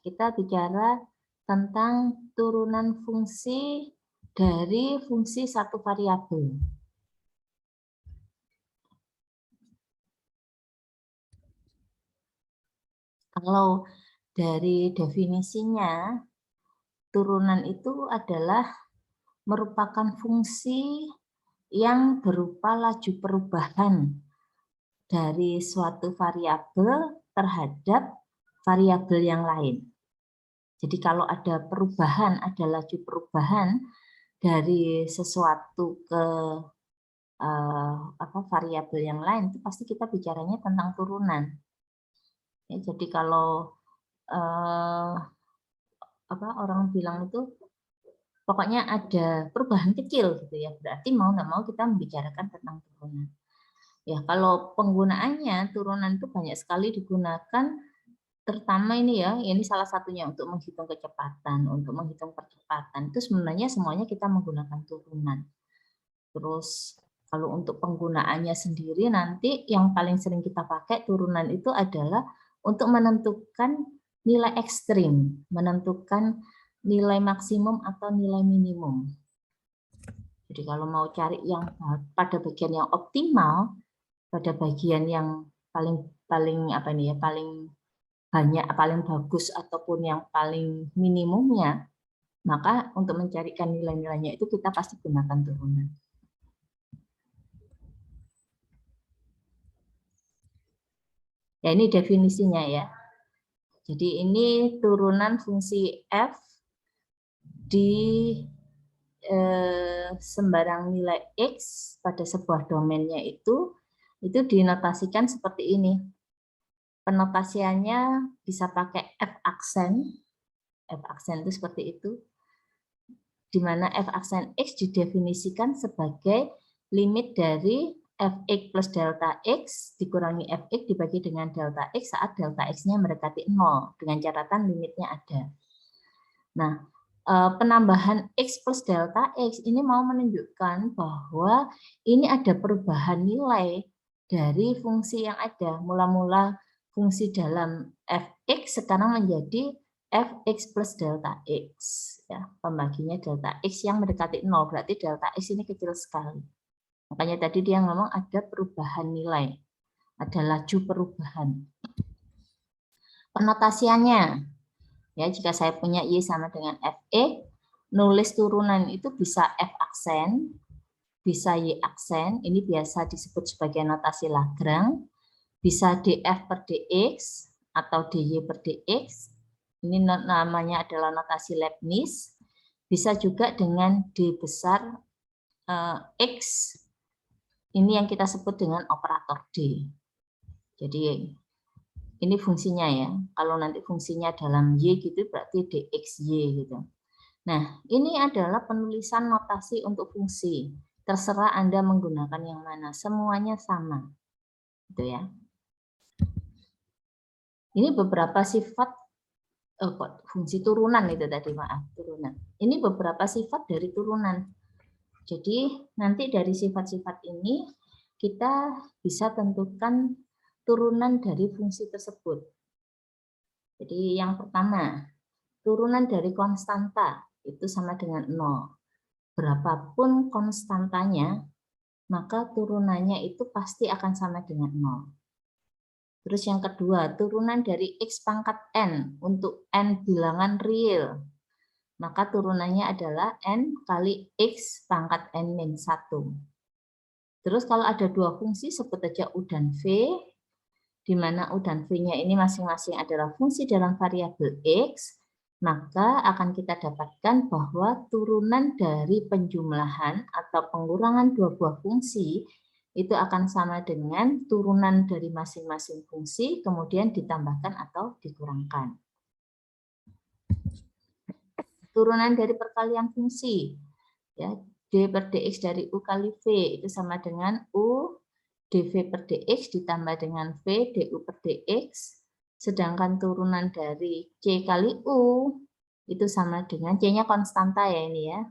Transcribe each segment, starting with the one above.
kita bicara tentang turunan fungsi dari fungsi satu variabel. Kalau dari definisinya, turunan itu adalah merupakan fungsi yang berupa laju perubahan dari suatu variabel terhadap variabel yang lain. Jadi kalau ada perubahan, ada laju perubahan dari sesuatu ke variabel yang lain, itu pasti kita bicaranya tentang turunan. Ya, jadi kalau orang bilang itu pokoknya ada perubahan kecil gitu ya, berarti mau nggak mau kita membicarakan tentang turunan. Ya, kalau penggunaannya turunan itu banyak sekali digunakan, terutama ini ya, ini salah satunya untuk menghitung kecepatan, untuk menghitung percepatan. Itu sebenarnya semuanya kita menggunakan turunan. Terus kalau untuk penggunaannya sendiri nanti yang paling sering kita pakai turunan itu adalah untuk menentukan nilai ekstrim, menentukan nilai maksimum atau nilai minimum. Jadi kalau mau cari yang pada bagian yang optimal, pada bagian yang paling banyak, paling bagus ataupun yang paling minimumnya, maka untuk mencarikan nilai-nilainya itu kita pasti gunakan turunan. Ya, ini definisinya ya. Jadi ini turunan fungsi f di sembarang nilai x pada sebuah domainnya itu dinotasikan seperti ini. Penotasiannya bisa pakai f aksen. F aksen itu seperti itu. Di mana f aksen x didefinisikan sebagai limit dari fx plus delta x dikurangi fx dibagi dengan delta x saat delta x-nya mendekati 0, dengan catatan limitnya ada. Nah, penambahan x plus delta x ini mau menunjukkan bahwa ini ada perubahan nilai dari fungsi yang ada. Mula-mula fungsi dalam fx sekarang menjadi fx plus delta x. Ya, pembaginya delta x yang mendekati 0, berarti delta x ini kecil sekali. Makanya tadi dia ngomong ada perubahan nilai, ada laju perubahan. Penotasiannya, ya, jika saya punya Y sama dengan Fe, nulis turunan itu bisa F aksen, bisa Y aksen, ini biasa disebut sebagai notasi Lagrange, bisa dF per dx atau dy per dx, ini namanya adalah notasi Leibniz, bisa juga dengan D besar X, ini yang kita sebut dengan operator D. Jadi ini fungsinya ya. Kalau nanti fungsinya dalam Y gitu berarti dxy gitu. Nah, ini adalah penulisan notasi untuk fungsi. Terserah Anda menggunakan yang mana, semuanya sama. Gitu ya. Ini beberapa sifat fungsi turunan itu tadi, maaf, turunan. Ini beberapa sifat dari turunan. Jadi nanti dari sifat-sifat ini kita bisa tentukan turunan dari fungsi tersebut. Jadi yang pertama, turunan dari konstanta itu sama dengan 0. Berapapun konstantanya, maka turunannya itu pasti akan sama dengan 0. Terus yang kedua, turunan dari x pangkat n untuk n bilangan real. Maka turunannya adalah n kali x pangkat n-1. Terus kalau ada dua fungsi, sebut aja U dan V, di mana U dan V-nya ini masing-masing adalah fungsi dalam variabel X, maka akan kita dapatkan bahwa turunan dari penjumlahan atau pengurangan dua buah fungsi itu akan sama dengan turunan dari masing-masing fungsi, kemudian ditambahkan atau dikurangkan. Turunan dari perkalian fungsi, ya, D per dx dari U kali V itu sama dengan U dv per dx ditambah dengan V du per dx, sedangkan turunan dari C kali U itu sama dengan, C-nya konstanta ya ini ya,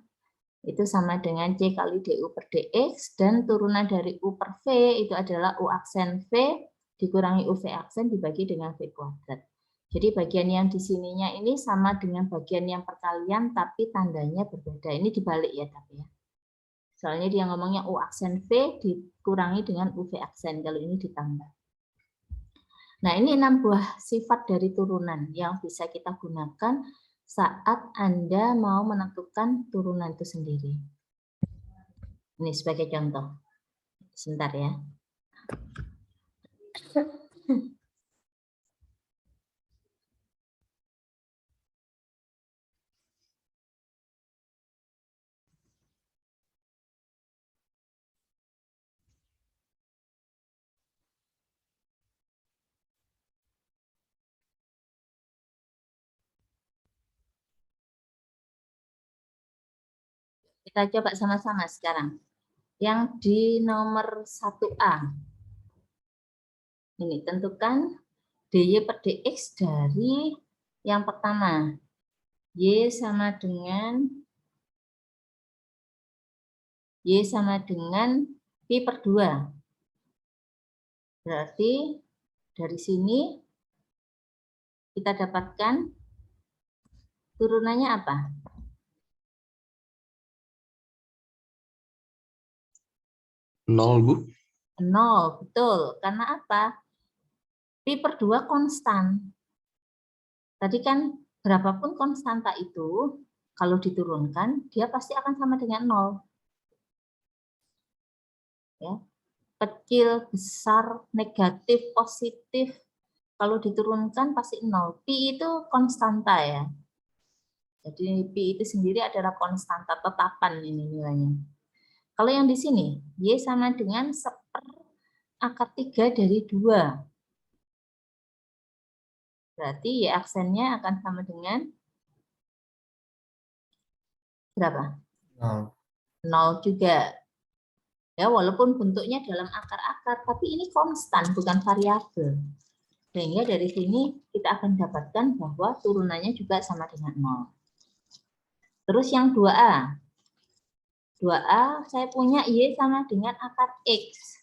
itu sama dengan C kali du per dx, dan turunan dari U per V itu adalah U aksen V dikurangi UV aksen dibagi dengan V kuadrat. Jadi bagian yang di sininya ini sama dengan bagian yang perkalian, tapi tandanya berbeda. Ini dibalik ya, tapi ya. Soalnya dia ngomongnya U aksen V dikurangi dengan UV aksen, kalau ini ditambah. Nah, ini 6 buah sifat dari turunan yang bisa kita gunakan saat Anda mau menentukan turunan itu sendiri. Ini sebagai contoh. Sebentar ya. Kita coba sama-sama sekarang. Yang di nomor 1A. Ini tentukan dy per dx dari yang pertama. Y sama dengan pi per 2. Berarti dari sini kita dapatkan turunannya apa? 0, Bu. 0, betul. Karena apa? Pi per 2 konstan. Tadi kan berapapun konstanta itu, kalau diturunkan, dia pasti akan sama dengan 0. Ya. Kecil, besar, negatif, positif, kalau diturunkan pasti 0. Pi itu konstanta ya. Jadi pi itu sendiri adalah konstanta tetapan ini nilainya. Kalau yang di sini, y sama dengan 1/3 dari 2. Berarti y aksennya akan sama dengan berapa? 0 juga. Ya, walaupun bentuknya dalam akar-akar, tapi ini konstan, bukan variabel. Sehingga dari sini kita akan dapatkan bahwa turunannya juga sama dengan 0. Terus yang 2A. 2A saya punya Y sama dengan akar X.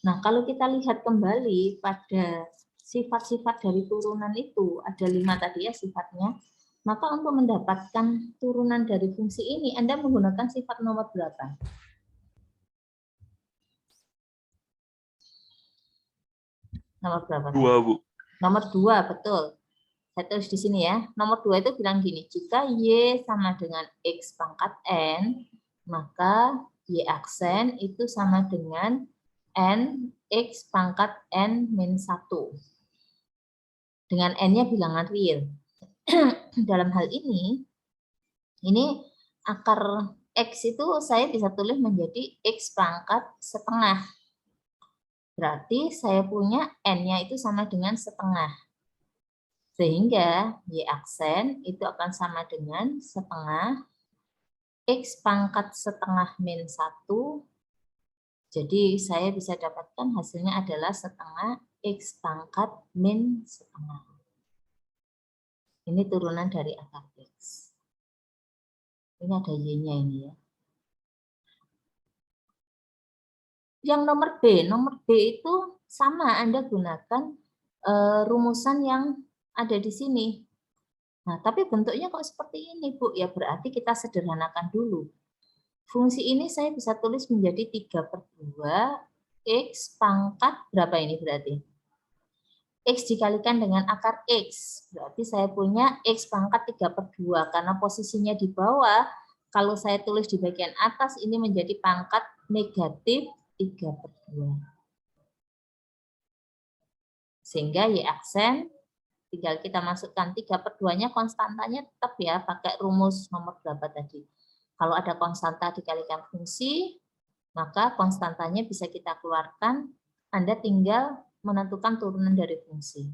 Nah, kalau kita lihat kembali pada sifat-sifat dari turunan itu, ada 5 tadi ya sifatnya, maka untuk mendapatkan turunan dari fungsi ini, Anda menggunakan sifat nomor berapa? Nomor berapa? 2, Bu. Nomor 2, betul. Saya tulis di sini ya. Nomor 2 itu bilang gini, jika Y sama dengan X pangkat N, maka Y aksen itu sama dengan N X pangkat N min 1. Dengan N-nya bilangan real. Dalam hal ini akar X itu saya bisa tulis menjadi X pangkat setengah. Berarti saya punya N-nya itu sama dengan setengah. Sehingga Y aksen itu akan sama dengan setengah X pangkat setengah min 1. Jadi saya bisa dapatkan hasilnya adalah setengah X pangkat min setengah. Ini turunan dari akar X. Ini ada Y-nya ini ya. Yang nomor B itu sama, Anda gunakan rumusan yang ada di sini. Nah, tapi bentuknya kok seperti ini, Bu? Ya berarti kita sederhanakan dulu. Fungsi ini saya bisa tulis menjadi 3/2 X pangkat berapa ini berarti? X dikalikan dengan akar X. Berarti saya punya X pangkat 3/2. Karena posisinya di bawah, kalau saya tulis di bagian atas, ini menjadi pangkat negatif 3/2. Sehingga Y aksen, tinggal kita masukkan 3/2-nya, konstantanya tetap ya, pakai rumus nomor berapa tadi. Kalau ada konstanta dikalikan fungsi, maka konstantanya bisa kita keluarkan, Anda tinggal menentukan turunan dari fungsi.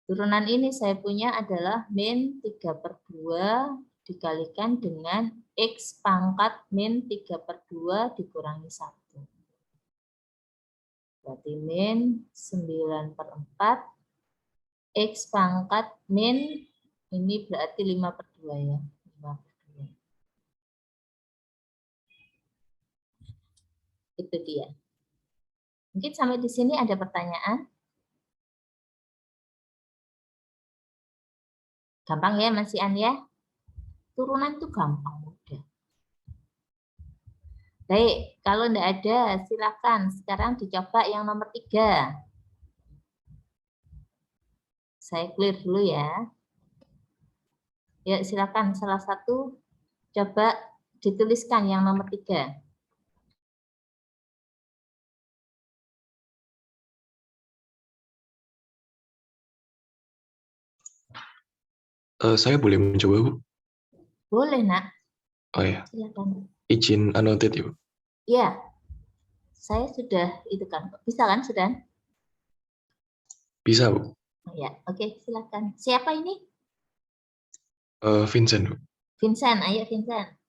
Turunan ini saya punya adalah min 3/2 dikalikan dengan X pangkat min 3/2 dikurangi 1. Berarti min 9/4 X pangkat min, ini berarti 5/2 ya. 5/2. Itu dia. Mungkin sampai di sini ada pertanyaan? Gampang ya Mas Ian ya? Turunan itu gampang, mudah. Baik, kalau enggak ada, silakan. Sekarang dicoba yang nomor 3. Saya clear dulu ya. Ya, silakan salah satu coba dituliskan yang nomor 3. Saya boleh mencoba, Bu? Boleh, Nak. Oh ya, Silakan. izin annotate ya, Bu? Ya, saya sudah itu kan. Bisa kan, sudah? Bisa, Bu. Oh, ya, oke, silakan. Siapa ini? Vincent, Bu. Vincent, ayo Vincent.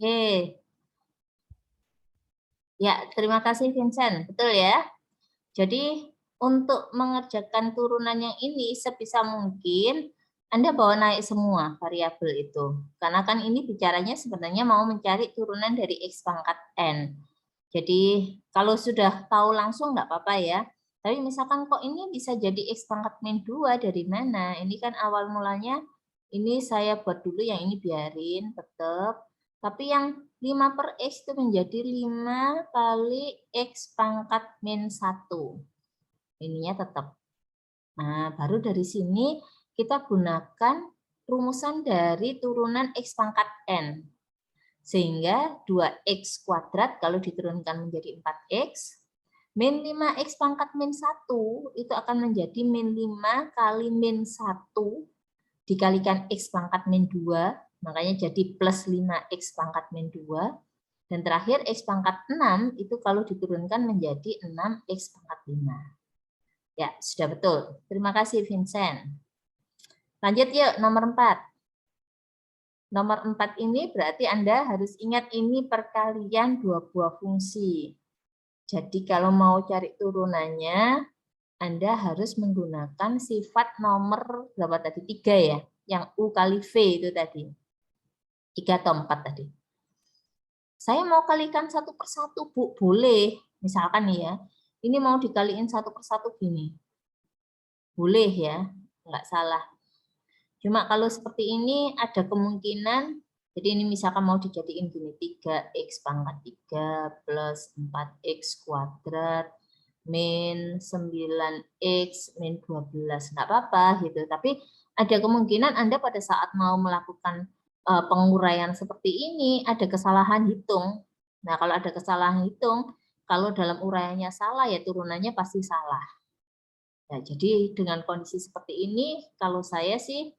Oke. Ya, terima kasih Vincent. Betul ya. Jadi untuk mengerjakan turunan yang ini sebisa mungkin Anda bawa naik semua variabel itu. Karena kan ini bicaranya sebenarnya mau mencari turunan dari X pangkat N. Jadi kalau sudah tahu langsung nggak apa-apa ya. Tapi misalkan kok ini bisa jadi X pangkat min 2 dari mana? Ini kan awal mulanya ini saya buat dulu, yang ini biarin tetap. Tapi yang 5 per X itu menjadi 5 kali X pangkat min 1. Ininya tetap. Nah, baru dari sini kita gunakan rumusan dari turunan X pangkat N. Sehingga 2X kuadrat kalau diturunkan menjadi 4X, min 5X pangkat min 1 itu akan menjadi min 5 kali min 1 dikalikan X pangkat min 2, makanya jadi plus 5X pangkat min 2. Dan terakhir X pangkat 6 itu kalau diturunkan menjadi 6X pangkat 5. Ya, sudah betul. Terima kasih Vincent. Lanjut yuk, nomor 4. Nomor 4 ini berarti Anda harus ingat ini perkalian dua buah fungsi. Jadi kalau mau cari turunannya, Anda harus menggunakan sifat nomor berapa tadi? 3 ya? Yang U kali V itu tadi. 3 atau 4 tadi. Saya mau kalikan satu per satu, Bu. Boleh. Misalkan nih ya, ini mau dikaliin satu per satu gini. Boleh ya, nggak salah. Cuma kalau seperti ini ada kemungkinan, jadi ini misalkan mau dijadiin gini, 3X pangkat 3 plus 4X kuadrat min 9X min 12. Nggak apa-apa gitu. Tapi ada kemungkinan Anda pada saat mau melakukan penguraian seperti ini, ada kesalahan hitung. Nah, kalau ada kesalahan hitung, kalau dalam uraiannya salah, ya turunannya pasti salah. Nah, jadi dengan kondisi seperti ini, kalau saya sih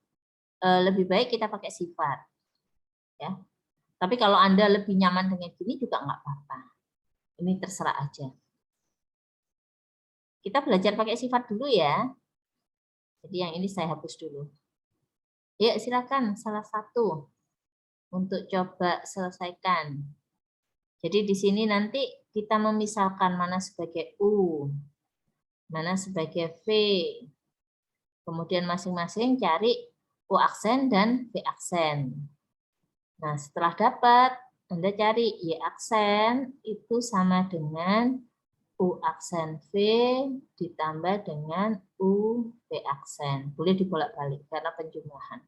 lebih baik kita pakai sifat, ya. Tapi kalau Anda lebih nyaman dengan gini juga nggak apa-apa. Ini terserah aja. Kita belajar pakai sifat dulu ya. Jadi yang ini saya hapus dulu. Ya, silakan salah satu untuk coba selesaikan. Jadi di sini nanti kita memisalkan mana sebagai U, mana sebagai V. Kemudian masing-masing cari U aksen dan V aksen. Nah, setelah dapat, Anda cari Y aksen itu sama dengan U aksen V ditambah dengan U V aksen. Boleh dibolak-balik karena penjumlahan.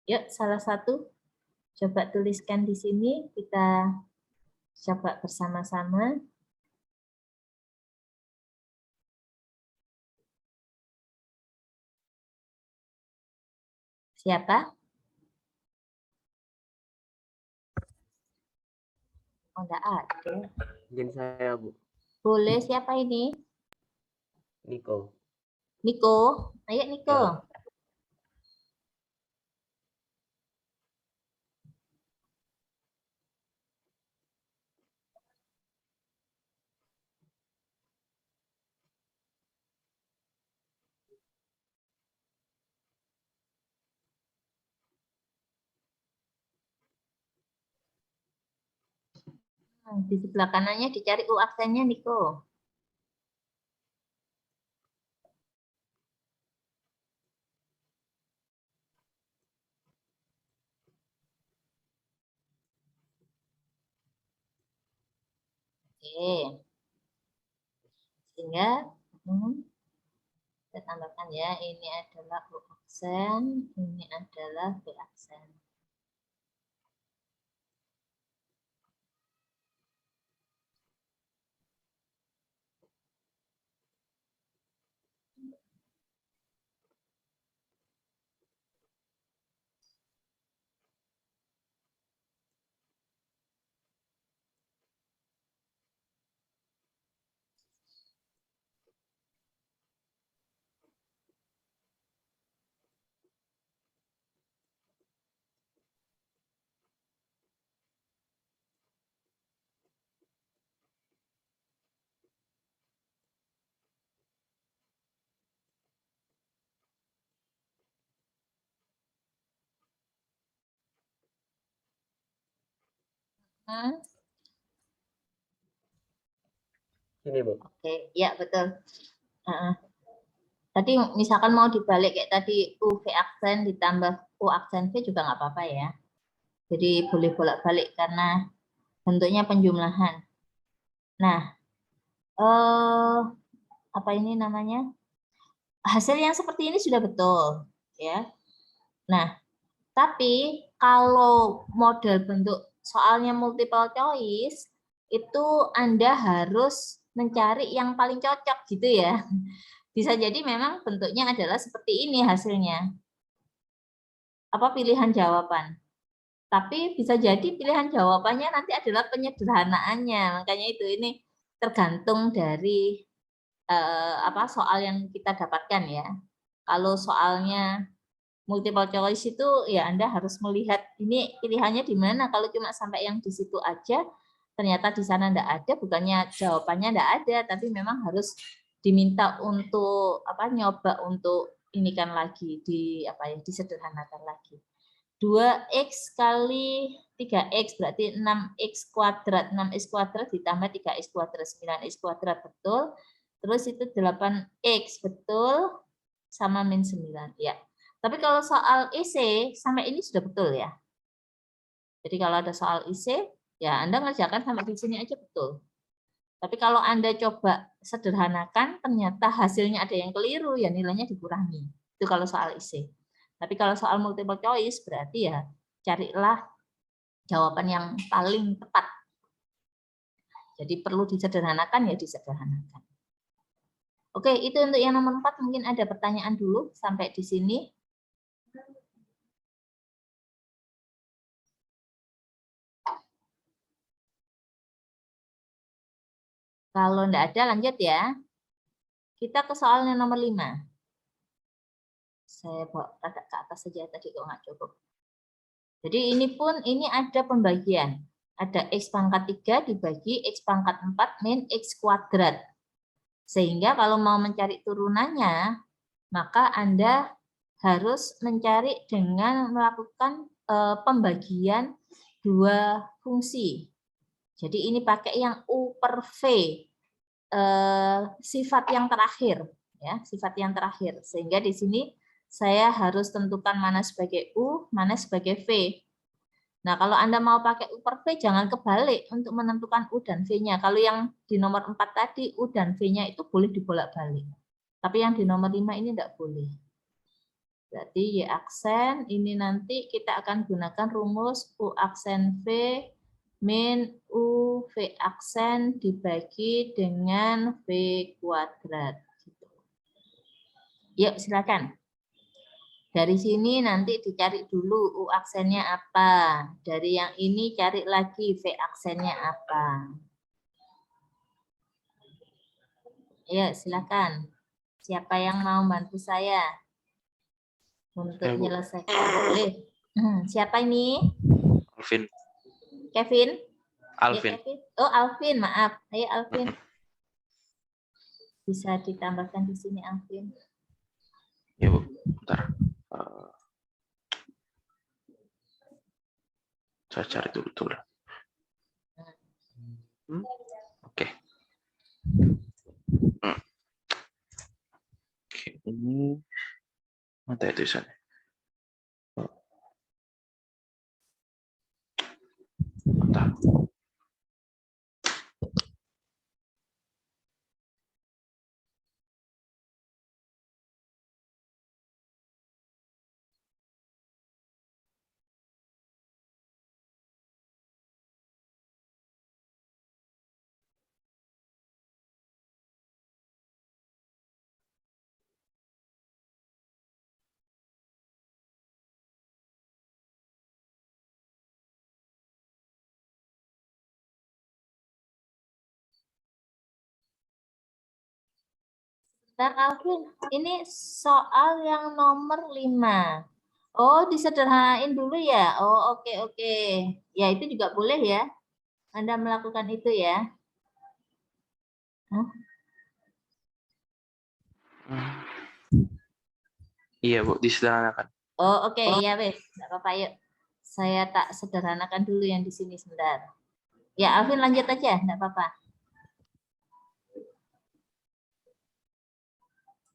Yuk, salah satu. Coba tuliskan di sini, kita coba bersama-sama. Siapa? Oh, enggak ada. Izin saya, Bu. Boleh, siapa ini? Niko. Niko. Ayo, Niko. Ya. Di sebelah kanannya dicari U aksennya, Niko. Oke. Sehingga saya tambahkan ya, ini adalah U aksen, ini adalah V aksen. Ini, Bu. Oke, ya betul. Tadi misalkan mau dibalik kayak tadi U V aksen ditambah U aksen V juga nggak apa-apa ya. Jadi boleh bolak-balik karena bentuknya penjumlahan. Nah, apa ini namanya? Hasil yang seperti ini sudah betul, ya. Nah, tapi kalau model bentuk soalnya multiple choice itu Anda harus mencari yang paling cocok gitu ya. Bisa jadi memang bentuknya adalah seperti ini hasilnya. Apa pilihan jawaban? Tapi bisa jadi pilihan jawabannya nanti adalah penyederhanaannya. Makanya itu ini tergantung dari apa soal yang kita dapatkan ya. Kalau soalnya multiple choice itu ya Anda harus melihat ini pilihannya di mana. Kalau cuma sampai yang di situ aja, ternyata di sana enggak ada, bukannya jawabannya enggak ada, tapi memang harus diminta untuk apa nyoba untuk ini kan lagi di apa ya disederhanakan lagi. 2x kali 3x berarti 6x kuadrat. 6x kuadrat ditambah 3x kuadrat 9x kuadrat betul. Terus itu 8x betul sama min 9 ya. Tapi kalau soal IC sampai ini sudah betul ya. Jadi kalau ada soal IC ya Anda ngerjakan sampai di sini aja betul. Tapi kalau Anda coba sederhanakan ternyata hasilnya ada yang keliru ya nilainya dikurangi. Itu kalau soal IC. Tapi kalau soal multiple choice berarti ya carilah jawaban yang paling tepat. Jadi perlu disederhanakan ya disederhanakan. Oke, itu untuk yang nomor 4 mungkin ada pertanyaan dulu sampai di sini. Kalau enggak ada lanjut ya. Kita ke soal yang nomor 5. Saya bawa agak ke atas saja tadi kok nggak cukup. Jadi ini ada pembagian. Ada X pangkat 3 dibagi X pangkat 4 min X kuadrat. Sehingga kalau mau mencari turunannya, maka Anda harus mencari dengan melakukan pembagian dua fungsi. Jadi ini pakai yang U per V, sifat yang terakhir. Ya, sifat yang terakhir. Sehingga di sini saya harus tentukan mana sebagai U, mana sebagai V. Nah, kalau Anda mau pakai U per V, jangan kebalik untuk menentukan U dan V-nya. Kalau yang di nomor 4 tadi, U dan V-nya itu boleh dibolak-balik. Tapi yang di nomor 5 ini tidak boleh. Berarti Y aksen, ini nanti kita akan gunakan rumus U aksen V min U V aksen dibagi dengan V kuadrat. Yuk, silakan. Dari sini nanti dicari dulu U aksennya apa. Dari yang ini cari lagi V aksennya apa. Ayo silakan. Siapa yang mau bantu saya untuk Saya, Bu. menyelesaikan? Boleh. Siapa ini? Alvin. Kevin? Alvin. Ya, Kevin. Oh, Alvin, maaf. Ayo Alvin. Bisa ditambahkan di sini Alvin. Ya, Bu. Bentar. Saya cari dulu tuh. Oke. Oke, ini mana ya tulisannya? Bentar. Bentar Alvin, ini soal yang nomor 5. Oh, disederhanain dulu ya. Oh, oke. Ya, itu juga boleh ya. Anda melakukan itu ya. Hah? Iya, Bu, disederhanakan. Oh, oke. Ya, wes. Enggak apa-apa, yuk. Saya tak sederhanakan dulu yang di sini sebentar. Ya, Alvin lanjut aja, enggak apa-apa.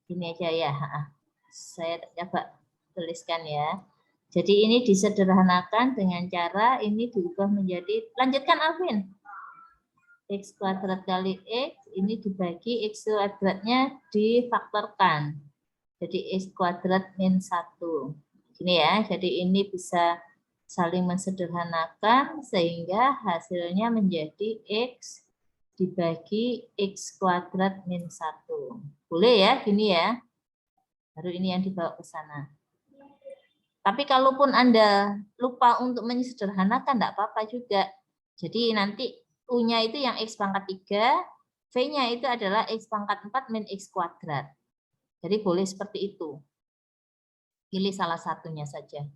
Ini aja ya. Saya coba tuliskan ya. Jadi ini disederhanakan dengan cara ini diubah menjadi, lanjutkan Alvin. X kuadrat kali X, ini dibagi X kuadratnya difaktorkan. Jadi X kuadrat min 1. Gini ya, jadi ini bisa saling mensederhanakan sehingga hasilnya menjadi X dibagi X kuadrat min 1. Boleh ya, gini ya. Baru ini yang dibawa ke sana. Tapi kalaupun Anda lupa untuk menyederhanakan, enggak apa-apa juga. Jadi nanti U-nya itu yang X pangkat 3, V-nya itu adalah X pangkat 4 min X kuadrat. Jadi boleh seperti itu. Pilih salah satunya saja.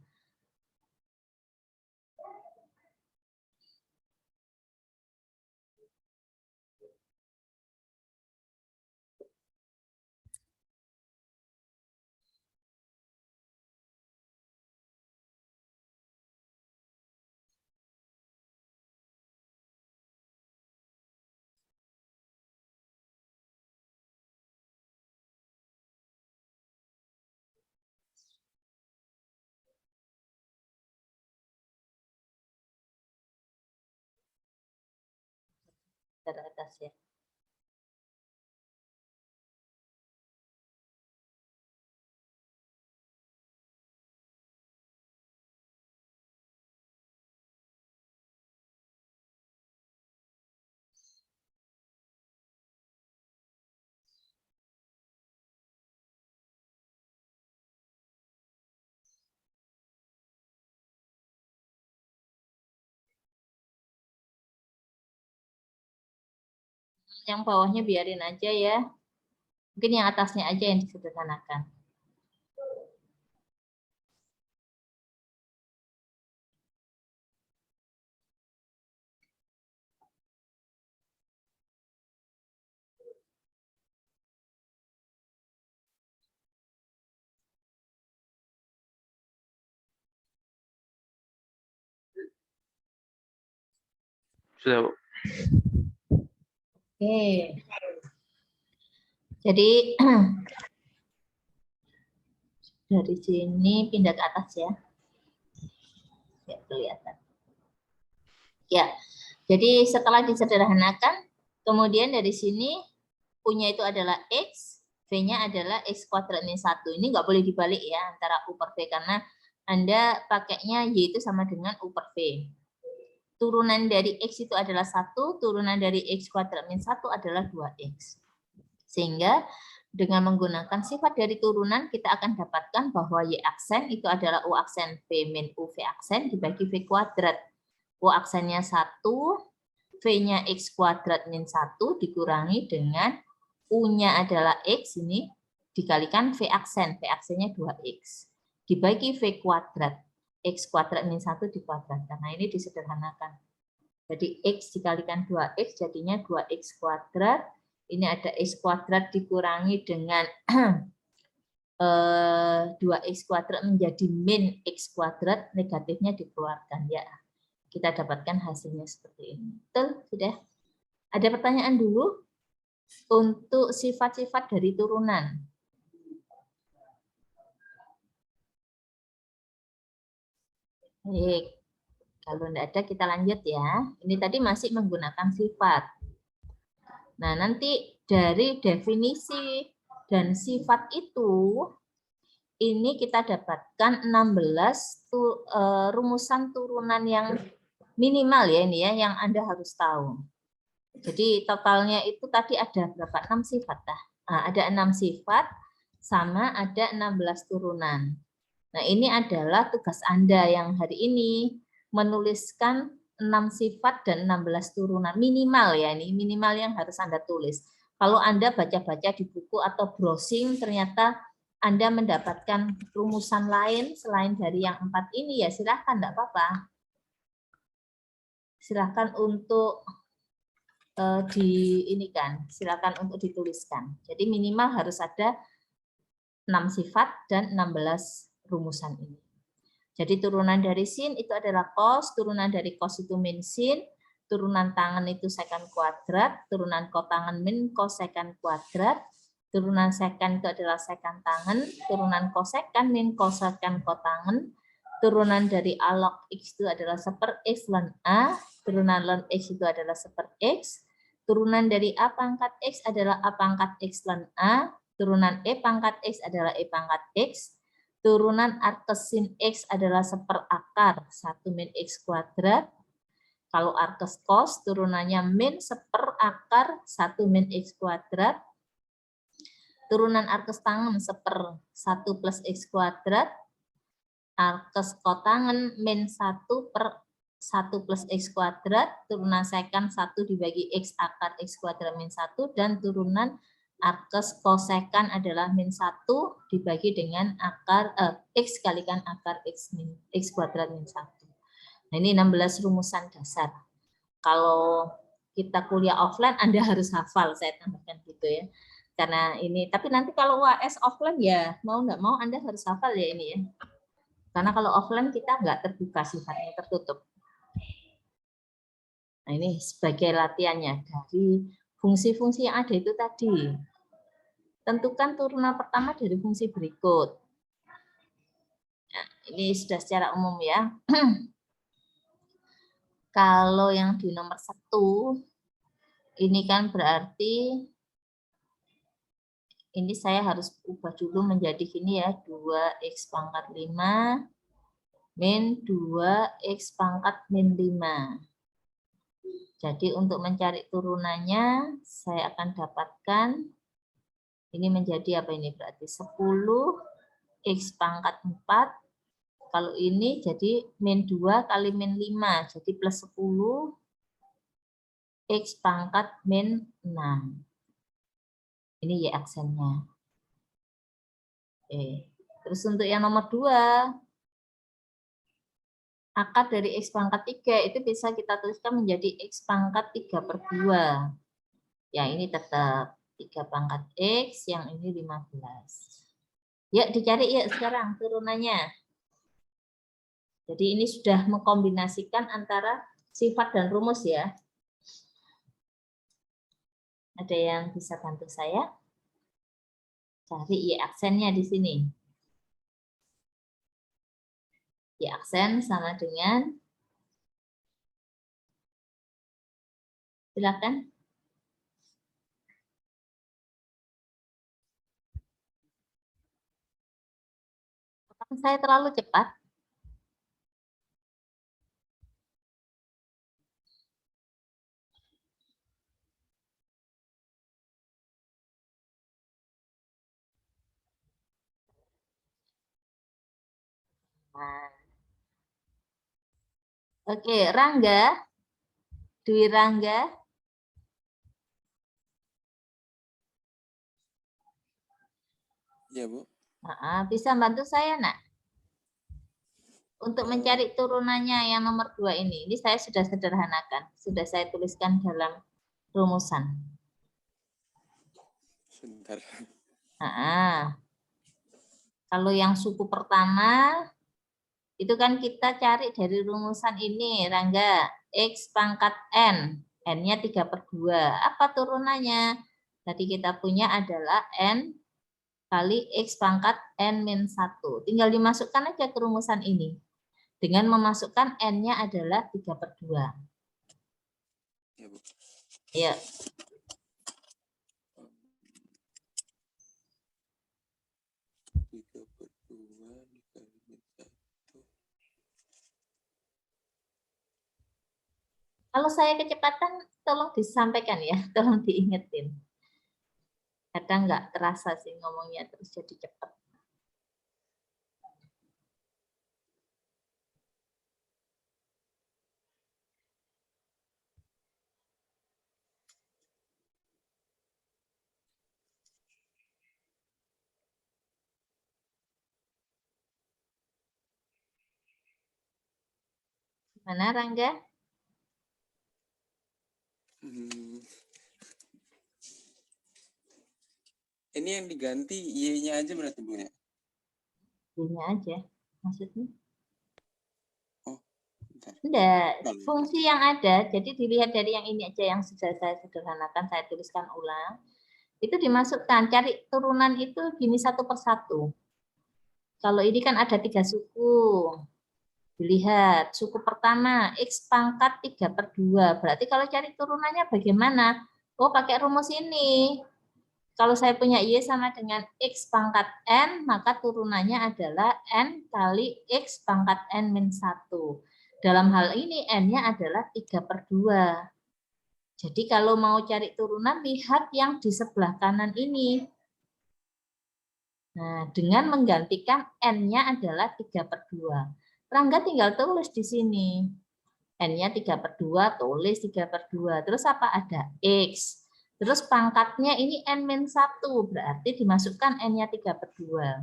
Dari atas ya. Yang bawahnya biarin aja ya. Mungkin yang atasnya aja yang disederhanakan. Sudah, Bu. Oke. Jadi dari sini pindah ke atas ya. Ya, kelihatan. Ya, jadi setelah disederhanakan, kemudian dari sini punya itu adalah X, V-nya adalah X kuadrat min 1. Ini nggak boleh dibalik ya, antara U per V, karena Anda pakainya Y itu sama dengan U per V. Turunan dari X itu adalah 1, turunan dari X kuadrat min 1 adalah 2X. Sehingga Dengan menggunakan sifat dari turunan, kita akan dapatkan bahwa Y aksen itu adalah U aksen V min U V aksen dibagi V kuadrat. U aksennya 1, V-nya X kuadrat min 1 dikurangi dengan U-nya adalah X, ini dikalikan V aksen. V aksennya 2X. Dibagi V kuadrat. X kuadrat min 1 dikuadratkan. Nah, ini disederhanakan. Jadi X dikalikan 2X jadinya 2X kuadrat. Ini ada X kuadrat dikurangi dengan 2X kuadrat menjadi min X kuadrat, negatifnya dikeluarkan. Ya, kita dapatkan hasilnya seperti ini. Betul? Sudah? Ada pertanyaan dulu untuk sifat-sifat dari turunan. Baik. Kalau tidak ada, kita lanjut ya. Ini tadi masih menggunakan sifat. Nah, nanti dari definisi dan sifat itu, ini kita dapatkan 16 rumusan turunan yang minimal ya ini ya, yang Anda harus tahu. Jadi totalnya itu tadi ada berapa? 6 sifat. Nah, ada 6 sifat sama ada 16 turunan. Nah, ini adalah tugas Anda yang hari ini menuliskan 6 sifat dan 16 turunan minimal ya, ini minimal yang harus Anda tulis. Kalau Anda baca-baca di buku atau browsing ternyata Anda mendapatkan rumusan lain selain dari yang 4 ini ya silahkan, enggak apa-apa. Silahkan untuk silakan untuk dituliskan. Jadi minimal harus ada 6 sifat dan 16 rumusan ini. Jadi turunan dari sin itu adalah cos, turunan dari cos itu min sin, turunan tangen itu secant kuadrat, turunan kotangen min kosekant kuadrat, turunan secant itu adalah secant tangen, turunan kosekant min kosekant kotangen, turunan dari a log x itu adalah 1/x ln a, turunan ln x itu adalah 1/x, turunan dari a pangkat x adalah a pangkat x ln a, turunan e pangkat x adalah e pangkat x, turunan arkes sin X adalah 1/1 min X kuadrat. Kalau arkes cos, turunannya min 1/1 min X kuadrat. Turunan arkes tangen 1/1 plus X kuadrat. Arkes kotangen min 1/1 plus X kuadrat. Turunan secant 1 dibagi X akar X kuadrat min 1. Dan turunan arkes kosekan adalah min 1 dibagi dengan akar X kalikan akar X kuadrat min 1. Nah, ini 16 rumusan dasar. Kalau kita kuliah offline, Anda harus hafal, saya tambahkan gitu ya. Karena ini, tapi nanti kalau UAS offline ya, mau nggak mau Anda harus hafal ya ini ya. Karena kalau offline kita nggak terbuka, sifatnya tertutup. Nah, ini sebagai latihannya dari fungsi-fungsi yang ada itu tadi. Tentukan turunan pertama dari fungsi berikut. Nah, ini sudah secara umum ya. Kalau yang di nomor 1, ini kan berarti ini saya harus ubah dulu menjadi gini ya, 2x pangkat 5 min 2x pangkat min 5. Jadi untuk mencari turunannya, saya akan dapatkan ini menjadi apa ini berarti 10x pangkat 4. Kalau ini jadi min 2 kali min 5, jadi plus 10 x pangkat min 6. Ini Y aksennya. Oke. Terus untuk yang nomor 2, akar dari x pangkat 3 itu bisa kita tuliskan menjadi x pangkat 3/2. Ya, ini tetap 3 pangkat x, yang ini 15. Yuk dicari yuk sekarang turunannya. Jadi ini sudah mengkombinasikan antara sifat dan rumus ya. Ada yang bisa bantu saya? Cari Y aksennya di sini. Y aksen sama dengan, silakan. Apakah saya terlalu cepat? Nah. Oke, Rangga. Dwi Rangga. Iya, Bu. Bisa bantu saya, Nak? Untuk mencari turunannya yang nomor 2 ini. Ini saya sudah sederhanakan. Sudah saya tuliskan dalam rumusan. Sebentar. Kalau yang suku pertama, itu kan kita cari dari rumusan ini, Rangga. X pangkat N. N-nya 3/2. Apa turunannya? Tadi kita punya adalah N kali X pangkat N-1. Tinggal dimasukkan aja ke rumusan ini. Dengan memasukkan N-nya adalah 3/2. Ya, Bu. Ya. Kalau saya kecepatan, tolong disampaikan ya, tolong diingetin. Kadang nggak terasa sih ngomongnya terus jadi cepat. Mana Rangga? Ini yang diganti Y-nya aja berarti, Bu, ya? Y-nya aja, maksudnya? Oh, bentar. Enggak, fungsi yang ada, jadi dilihat dari yang ini aja yang sudah saya sederhanakan, saya tuliskan ulang. Itu dimasukkan, cari turunan itu gini satu persatu. Kalau ini kan ada 3 suku. Dilihat, suku pertama X pangkat 3/2. Berarti kalau cari turunannya bagaimana? Oh, pakai rumus ini. Kalau saya punya Y sama dengan X pangkat N, maka turunannya adalah N kali X pangkat N-1. Dalam hal ini N-nya adalah 3/2. Jadi kalau mau cari turunan, lihat yang di sebelah kanan ini. Nah, dengan menggantikan N-nya adalah 3/2. Rangga tinggal tulis di sini. N-nya 3/2, tulis 3/2. Terus apa ada? X. Terus pangkatnya ini N-1, berarti dimasukkan N-nya 3/2.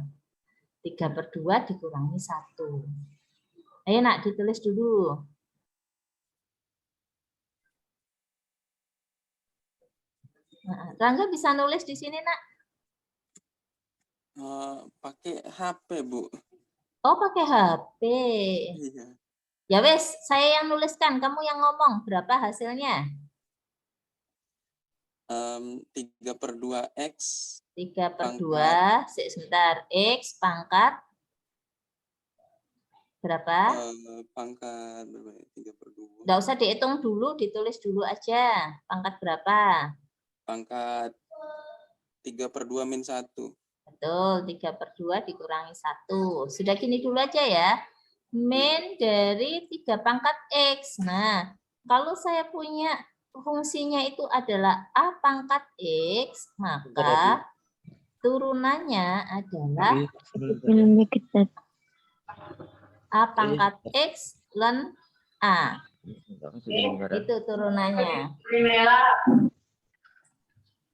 3/2 dikurangi 1. Ayo Nak, ditulis dulu. Nah, Rangga bisa nulis di sini, Nak? Pakai HP, Bu. Oh, pakai HP. Iya. Ya wes, saya yang nuliskan, kamu yang ngomong. Berapa hasilnya? 3/2 X. 3/2, sebentar. X pangkat berapa? Pangkat berapa ya? 3/2. Nggak usah dihitung dulu, ditulis dulu aja. Pangkat berapa? Pangkat 3/2-1. Betul, 3/2 dikurangi 1. Sudah gini dulu aja ya. Min dari 3 pangkat X. Nah, kalau saya punya fungsinya itu adalah A pangkat X, maka turunannya adalah A pangkat X ln A. Itu turunannya.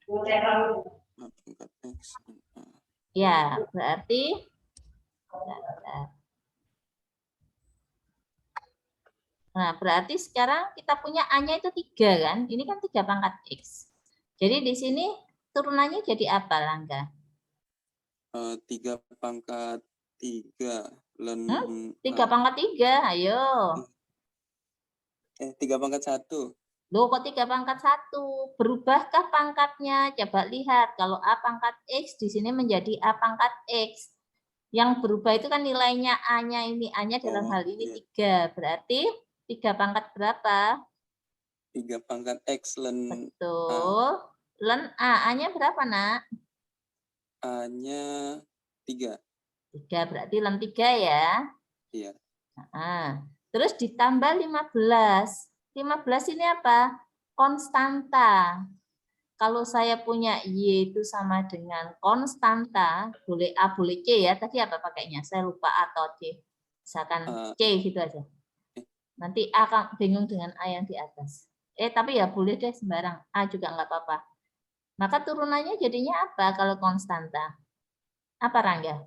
Pangkat X. Ya, berarti nah, berarti sekarang kita punya A-nya itu 3 kan? Ini kan 3 pangkat X. Jadi di sini turunannya jadi apa, Langga? 3 pangkat 3 ln 3 pangkat 3, ayo. 3 pangkat 1. Loh, kok 3 pangkat 1? Berubahkah pangkatnya? Coba lihat, kalau A pangkat X di sini menjadi A pangkat X. Yang berubah itu kan nilainya A-nya ini. A-nya dalam hal ini 3. Berarti 3 pangkat berapa? 3 pangkat X ln Betul. Ln A. A-nya berapa, Nak? A-nya 3. 3, berarti ln 3 ya. Iya. Nah, terus ditambah 15. 15 ini apa? Konstanta. Kalau saya punya Y itu sama dengan konstanta, boleh A, boleh C ya. Tadi apa pakainya? Saya lupa A atau C. Misalkan Eh, C gitu aja. Nanti A bingung dengan A yang di atas. Tapi ya boleh deh sembarang. A juga nggak apa-apa. Maka turunannya jadinya apa kalau konstanta? Apa Rangga?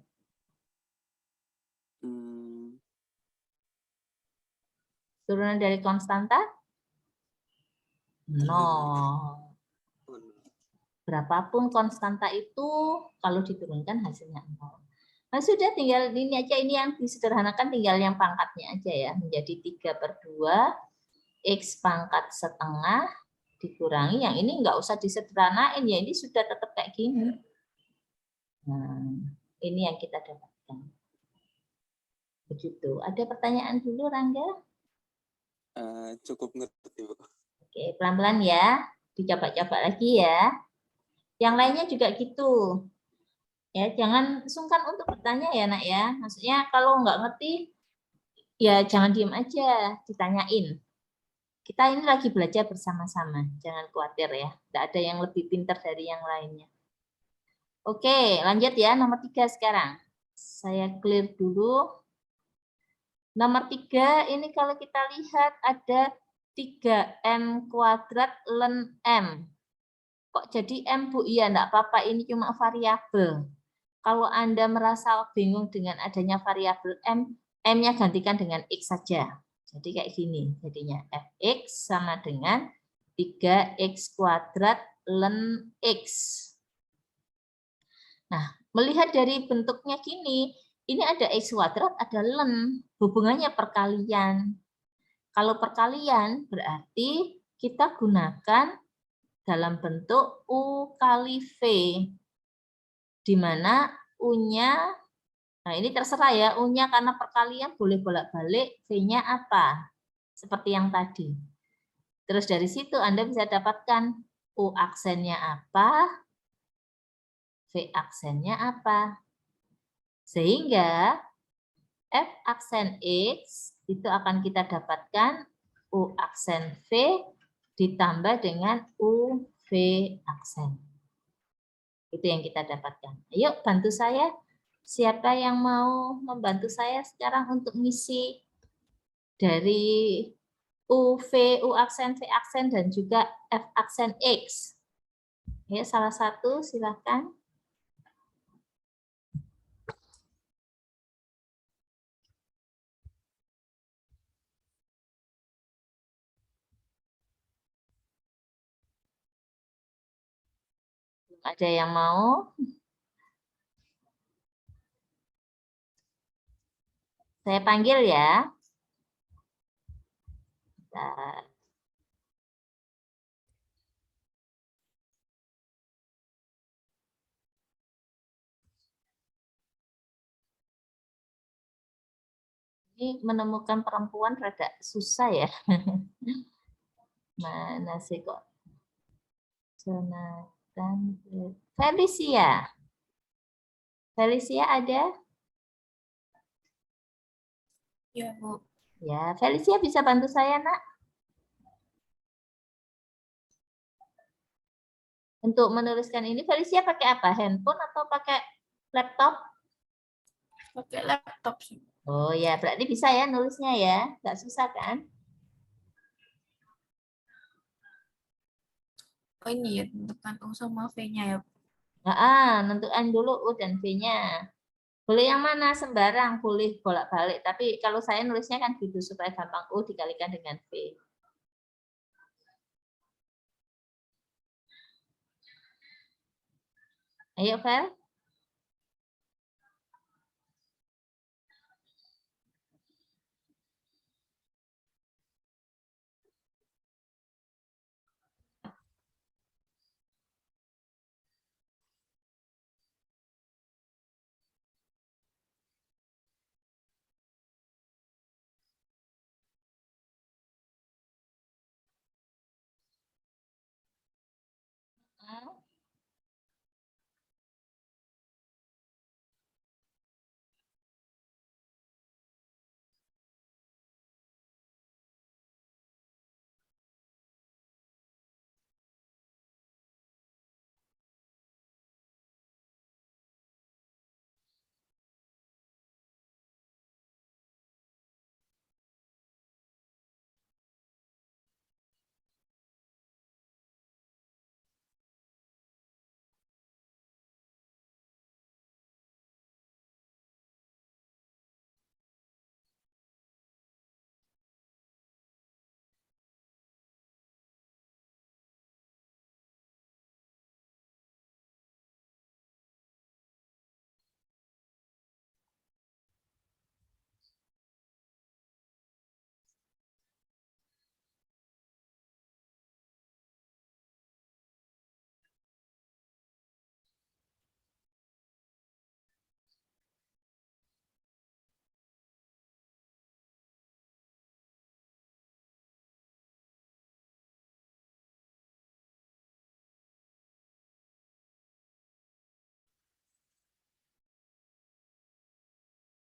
hmm, Turunan dari konstanta? nol. 0. Berapapun konstanta itu, kalau diturunkan hasilnya 0. Nah, sudah tinggal ini aja, ini yang disederhanakan tinggal yang pangkatnya aja ya. Menjadi 3/2 X pangkat setengah dikurangi, yang ini nggak usah disederhanain ya, ini sudah tetap kayak gini. Nah, ini yang kita dapatkan. Begitu. Ada pertanyaan dulu, Rangga? Cukup ngerti, Bu. Oke, pelan-pelan ya. Dicoba-coba lagi ya. Yang lainnya juga gitu. Ya, jangan sungkan untuk bertanya ya, Nak ya. Maksudnya kalau nggak ngerti, ya jangan diem aja, ditanyain. Kita ini lagi belajar bersama-sama, jangan khawatir ya. Tidak ada yang lebih pintar dari yang lainnya. Oke, lanjut ya, nomor 3 sekarang. Saya clear dulu. Nomor 3, ini kalau kita lihat ada 3M kuadrat ln M. Kok jadi M, Bu? Iya, enggak apa-apa, ini cuma variabel. Kalau Anda merasa bingung dengan adanya variabel M, M-nya gantikan dengan X saja. Jadi kayak gini, jadinya Fx sama dengan 3X kuadrat ln X. Nah, melihat dari bentuknya gini, ini ada X kuadrat, ada ln, hubungannya perkalian. Kalau perkalian berarti kita gunakan dalam bentuk U kali V, di mana U-nya, nah ini terserah ya, U-nya karena perkalian boleh bolak-balik, V-nya apa? Seperti yang tadi. Terus dari situ Anda bisa dapatkan U aksennya apa, V aksennya apa. Sehingga F aksen X itu akan kita dapatkan U aksen V ditambah dengan U V aksen. Itu yang kita dapatkan. Ayo bantu saya. Siapa yang mau membantu saya sekarang untuk ngisi dari U, V, U aksen, V aksen, dan juga F aksen X? Ya, salah satu silakan. Ada yang mau? Saya panggil ya. Bentar. Ini menemukan perempuan rada susah ya. Mana sih kok? Jonathan. Felicia. Felicia ada? Ya, Bu. Ya, Felicia bisa bantu saya, Nak? Untuk menuliskan ini, Felicia pakai apa? Handphone atau pakai laptop? Pakai laptop sih. Oh ya, berarti bisa ya nulisnya ya. Nggak susah kan? Oh ini ya, tentukan U sama V-nya ya. Nentukan dulu U dan V-nya. Boleh yang mana? Sembarang, boleh bolak-balik. Tapi kalau saya nulisnya kan gitu, supaya gampang U dikalikan dengan V. Ayo, Fel.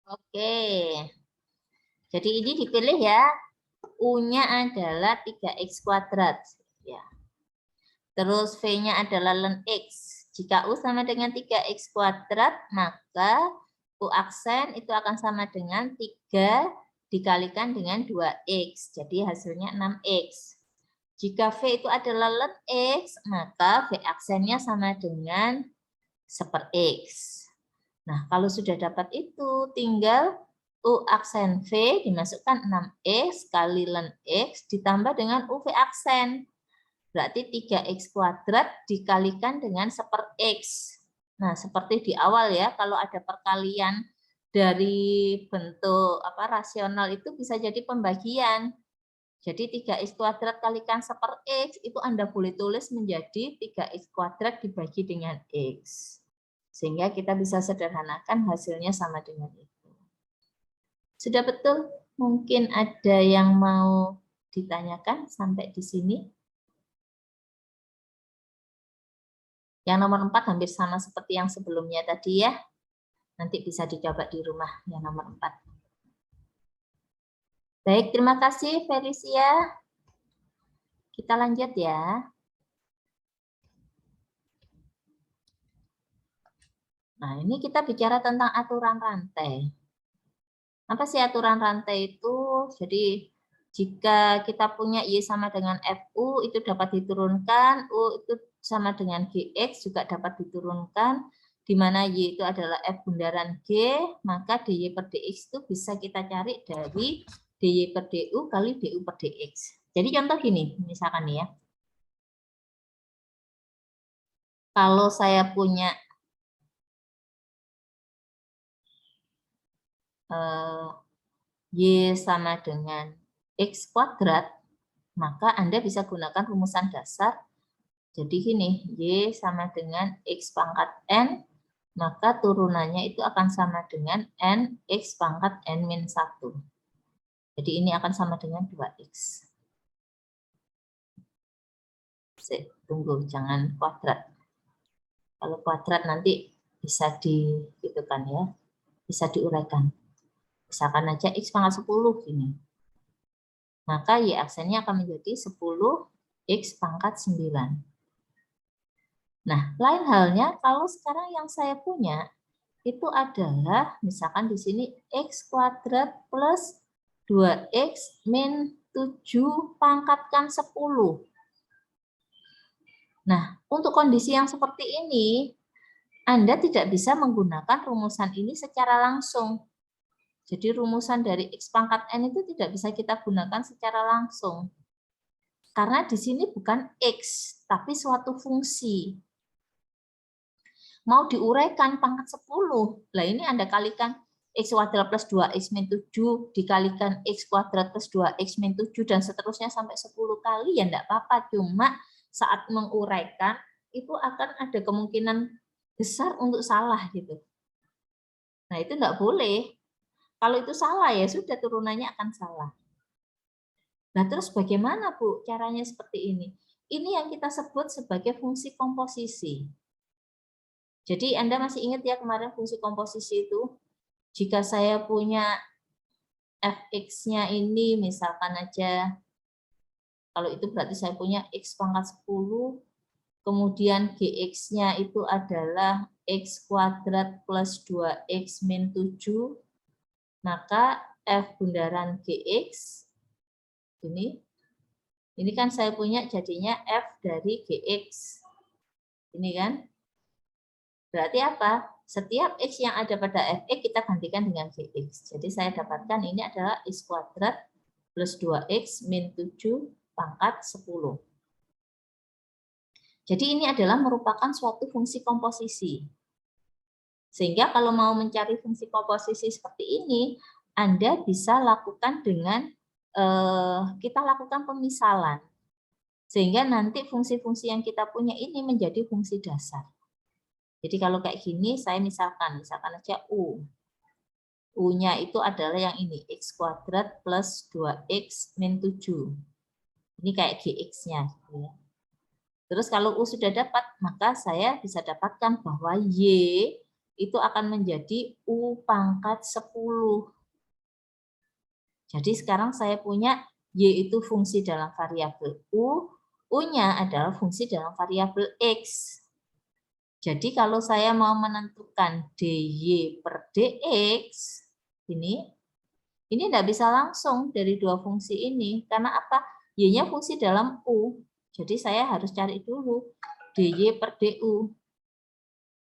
Oke. Jadi ini dipilih ya. U-nya adalah 3x kuadrat. Ya. Terus V-nya adalah ln X. Jika U sama dengan 3x kuadrat, maka U aksen itu akan sama dengan 3 dikalikan dengan 2x. Jadi hasilnya 6x. Jika V itu adalah ln X, maka V aksennya sama dengan 1/x. Nah, kalau sudah dapat itu, tinggal U aksen V dimasukkan 6x kali ln X ditambah dengan UV aksen. Berarti 3x kuadrat dikalikan dengan 1/x. Nah, seperti di awal ya, kalau ada perkalian dari bentuk rasional itu bisa jadi pembagian. Jadi 3x kuadrat kalikan 1/x itu Anda boleh tulis menjadi 3x kuadrat dibagi dengan x. Sehingga kita bisa sederhanakan hasilnya sama dengan itu. Sudah betul? Mungkin ada yang mau ditanyakan sampai di sini? Yang nomor 4 hampir sama seperti yang sebelumnya tadi ya. Nanti bisa dicoba di rumah yang nomor 4. Baik, terima kasih Felicia. Kita lanjut ya. Nah, ini kita bicara tentang aturan rantai. Apa sih aturan rantai itu? Jadi, jika kita punya Y sama dengan FU, itu dapat diturunkan, U itu sama dengan GX juga dapat diturunkan, di mana Y itu adalah F bundaran G, maka DY per DX itu bisa kita cari dari DY per DU kali DU per DX. Jadi contoh gini, misalkan nih ya. Kalau saya punya Y sama dengan X kuadrat, maka Anda bisa gunakan rumusan dasar. Jadi gini, Y sama dengan X pangkat N, maka turunannya itu akan sama dengan N X pangkat N-1. Jadi ini akan sama dengan 2X. Tunggu, jangan kuadrat. Kalau kuadrat nanti bisa kan ya, bisa diuraikan. Misalkan aja X pangkat 10 gini. Maka Y aksennya akan menjadi 10X pangkat 9. Nah, lain halnya kalau sekarang yang saya punya itu adalah misalkan di sini X kuadrat plus 2X min 7 pangkatkan 10. Nah, untuk kondisi yang seperti ini, Anda tidak bisa menggunakan rumusan ini secara langsung. Jadi rumusan dari X pangkat N itu tidak bisa kita gunakan secara langsung. Karena di sini bukan X, tapi suatu fungsi. Mau diuraikan pangkat 10, lah ini Anda kalikan X kuadrat plus 2X min 7 dikalikan X kuadrat plus 2X min 7 dan seterusnya sampai 10 kali, ya enggak apa-apa. Cuma saat menguraikan itu akan ada kemungkinan besar untuk salah gitu. Nah itu enggak boleh. Kalau itu salah ya sudah turunannya akan salah. Nah terus bagaimana Bu caranya seperti ini? Ini yang kita sebut sebagai fungsi komposisi. Jadi Anda masih ingat ya kemarin fungsi komposisi itu? Jika saya punya fx-nya ini misalkan aja, kalau itu berarti saya punya x pangkat 10, kemudian gx-nya itu adalah x kuadrat plus 2x min 7, maka F bundaran GX ini kan saya punya jadinya F dari GX. Ini kan? Berarti apa? Setiap X yang ada pada Fx kita gantikan dengan GX. Jadi saya dapatkan ini adalah X kuadrat plus 2X min 7 pangkat 10. Jadi ini adalah merupakan suatu fungsi komposisi. Sehingga kalau mau mencari fungsi komposisi seperti ini, Anda bisa lakukan dengan kita lakukan pemisalan. Sehingga nanti fungsi-fungsi yang kita punya ini menjadi fungsi dasar. Jadi kalau kayak gini, saya misalkan aja U. U-nya itu adalah yang ini, X kuadrat plus 2X min 7. Ini kayak GX-nya. Terus kalau U sudah dapat, maka saya bisa dapatkan bahwa Y itu akan menjadi U pangkat 10. Jadi sekarang saya punya Y itu fungsi dalam variabel U, U-nya adalah fungsi dalam variabel X. Jadi kalau saya mau menentukan dy per dx, ini tidak bisa langsung dari dua fungsi ini. Karena apa? Y-nya fungsi dalam U. Jadi saya harus cari dulu dy per du.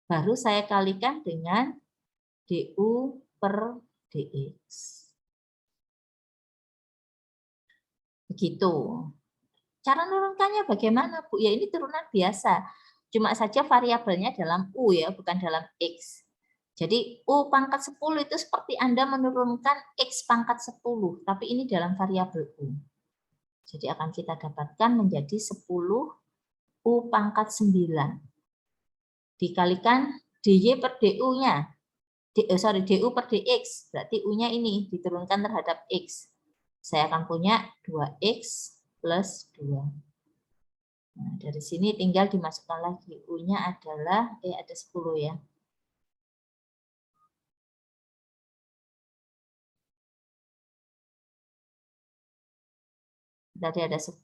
Baru saya kalikan dengan du per dx. Begitu. Cara menurunkannya bagaimana, Bu? Ya ini turunan biasa. Cuma saja variabelnya dalam U ya, bukan dalam X. Jadi U pangkat 10 itu seperti Anda menurunkan X pangkat 10, tapi ini dalam variabel U. Jadi akan kita dapatkan menjadi 10 U pangkat 9. Dikalikan dy per du-nya. Du per dx, berarti U-nya ini diturunkan terhadap X. Saya akan punya 2x plus 2. Nah, dari sini tinggal dimasukkan lagi. U-nya adalah, ada 10 ya. Tadi ada 10.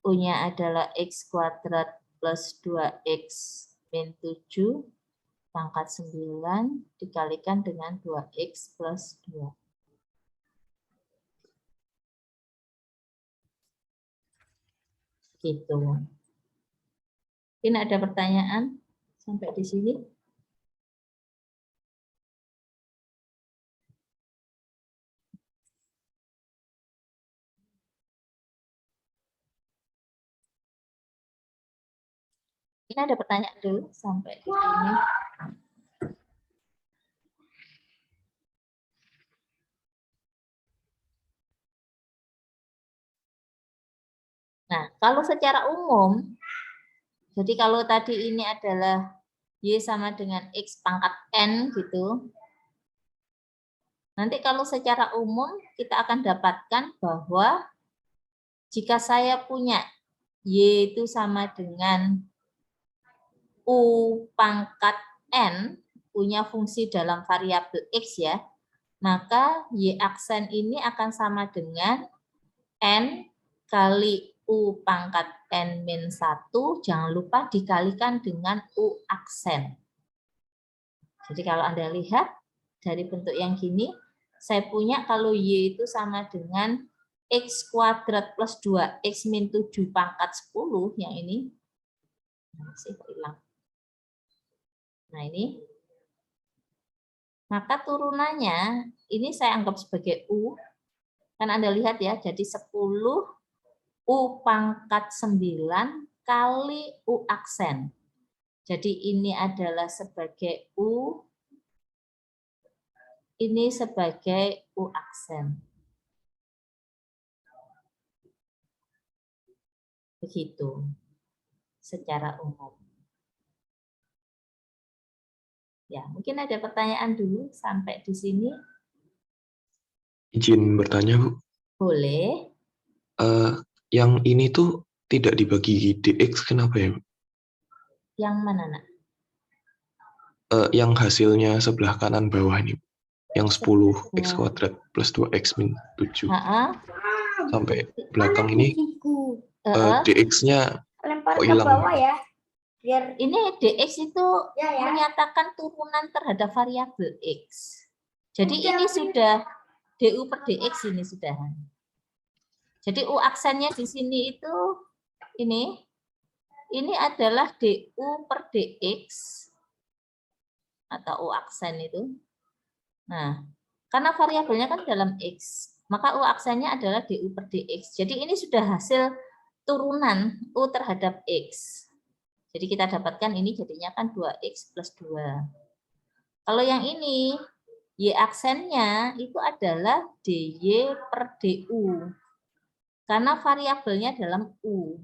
U-nya adalah x kuadrat plus 2x min 7 pangkat 9 dikalikan dengan 2x plus 2. Gitu. Mungkin ada pertanyaan sampai di sini? Ini ada pertanyaan dulu sampai di sini. Nah, kalau secara umum, jadi kalau tadi ini adalah Y sama dengan X pangkat N gitu. Nanti kalau secara umum kita akan dapatkan bahwa jika saya punya Y itu sama dengan U pangkat N, punya fungsi dalam variabel X ya, maka Y aksen ini akan sama dengan N kali U pangkat N min 1, jangan lupa dikalikan dengan U aksen. Jadi kalau Anda lihat dari bentuk yang gini, saya punya kalau Y itu sama dengan X kuadrat plus 2X min 7 pangkat 10, yang ini. Masih hilang. Nah ini. Maka turunannya, ini saya anggap sebagai U. Kan Anda lihat ya, jadi 10 U pangkat 9 kali U aksen. Jadi ini adalah sebagai U, ini sebagai U aksen. Begitu, secara umum. Ya, mungkin ada pertanyaan dulu sampai di sini. Izin bertanya, Bu. Boleh. Yang ini tuh tidak dibagi dx, kenapa ya, Bu? Yang mana, Nak? Yang hasilnya sebelah kanan bawah ini, yang 10x kuadrat plus 2x min 7. Sampai belakang ini dx-nya lempar kok ke hilang? bawah ya. Biar Ini dx itu ya. menyatakan turunan terhadap variabel x. Jadi ini sudah du per dx ini sudah. Jadi u aksennya di sini itu ini adalah du per dx atau u aksen itu. Nah, karena variabelnya kan dalam x, maka u aksennya adalah du per dx. Jadi ini sudah hasil turunan u terhadap x. Jadi kita dapatkan ini jadinya kan 2x plus 2. Kalau yang ini, y aksennya itu adalah dy per du. Karena variabelnya dalam u.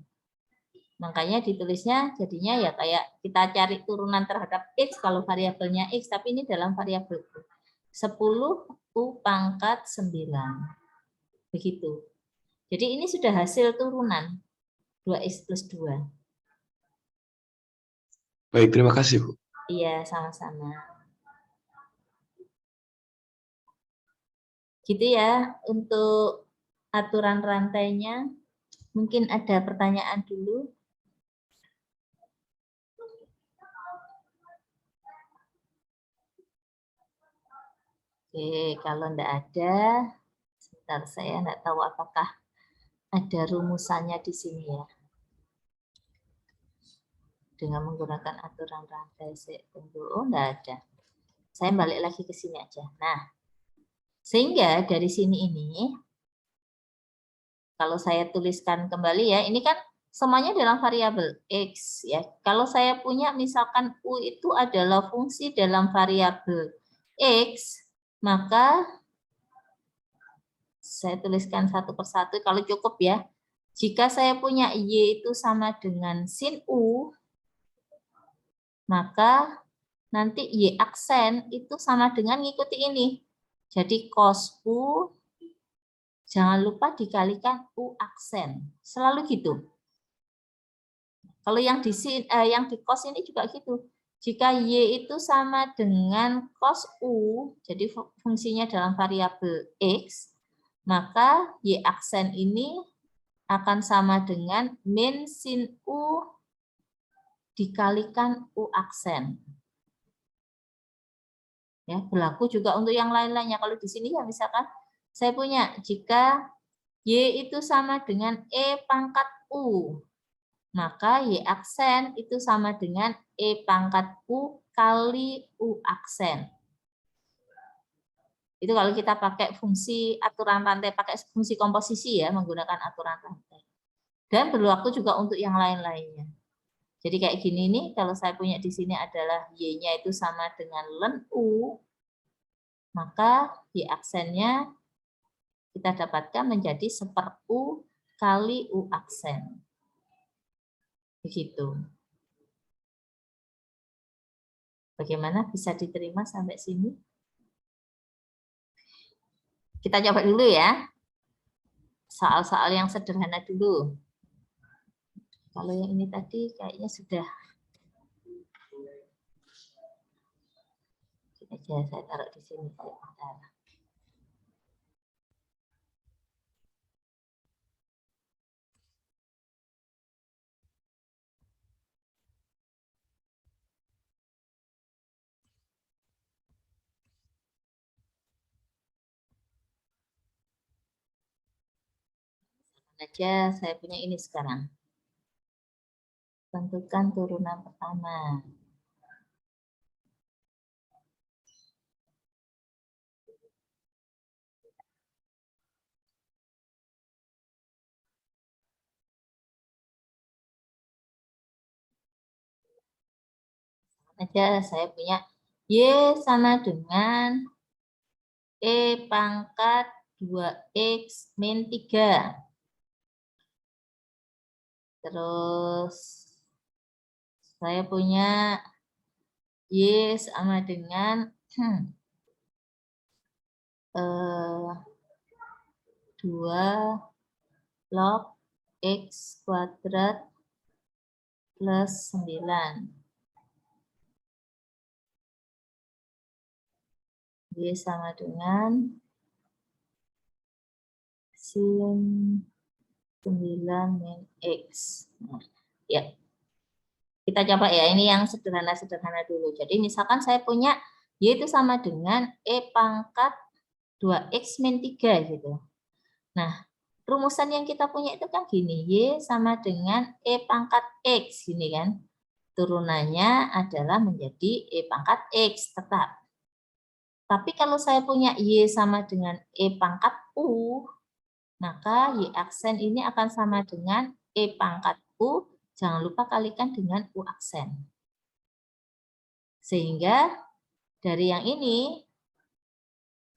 Makanya ditulisnya jadinya ya kayak kita cari turunan terhadap x kalau variabelnya x, tapi ini dalam variabel u. 10 u pangkat 9. Begitu. Jadi ini sudah hasil turunan 2x plus 2. Baik, terima kasih, Bu. Iya, sama-sama. Gitu ya, untuk aturan rantainya. Mungkin ada pertanyaan dulu. Oke, kalau enggak ada, sebentar saya enggak tahu apakah ada rumusannya di sini ya. Dengan menggunakan aturan rantai, saya tunggu. Oh, enggak ada. Saya balik lagi ke sini aja. Nah, sehingga dari sini ini, kalau saya tuliskan kembali ya, ini kan semuanya dalam variabel X ya. Kalau saya punya misalkan U itu adalah fungsi dalam variabel X, maka saya tuliskan satu persatu kalau cukup ya. Jika saya punya Y itu sama dengan sin U, maka nanti Y aksen itu sama dengan ngikuti ini. Jadi cos U, jangan lupa dikalikan U aksen. Selalu gitu. Kalau yang di cos ini juga gitu. Jika Y itu sama dengan cos U, jadi fungsinya dalam variabel X, maka Y aksen ini akan sama dengan min sin U dikalikan U aksen. Ya, berlaku juga untuk yang lain-lainnya. Kalau di sini ya misalkan saya punya jika Y itu sama dengan E pangkat U, maka Y aksen itu sama dengan E pangkat U kali U aksen. Itu kalau kita pakai fungsi aturan rantai, pakai fungsi komposisi ya, menggunakan aturan rantai. Dan berlaku juga untuk yang lain-lainnya. Jadi kayak gini nih, kalau saya punya di sini adalah Y-nya itu sama dengan len U, maka Y aksennya kita dapatkan menjadi seper U kali U aksen. Begitu. Bagaimana bisa diterima sampai sini? Kita coba dulu ya. Soal-soal yang sederhana dulu. Kalau yang ini tadi kayaknya sudah. Ini aja saya taruh di sini. Sebentar. Aja saya punya ini sekarang. Tentukan turunan pertama. Aja saya punya Y sama dengan E pangkat 2X min 3. Terus saya punya Y sama dengan 2 log X kuadrat plus 9. Y sama dengan sin 9 min X. Nah, ya. Kita coba ya, ini yang sederhana-sederhana dulu. Jadi misalkan saya punya Y itu sama dengan E pangkat 2X min 3 gitu. Nah, rumusan yang kita punya itu kan gini, Y sama dengan E pangkat X, gini kan. Turunannya adalah menjadi E pangkat X, tetap. Tapi kalau saya punya Y sama dengan E pangkat U, maka Y aksen ini akan sama dengan E pangkat U, jangan lupa kalikan dengan U aksen. Sehingga dari yang ini,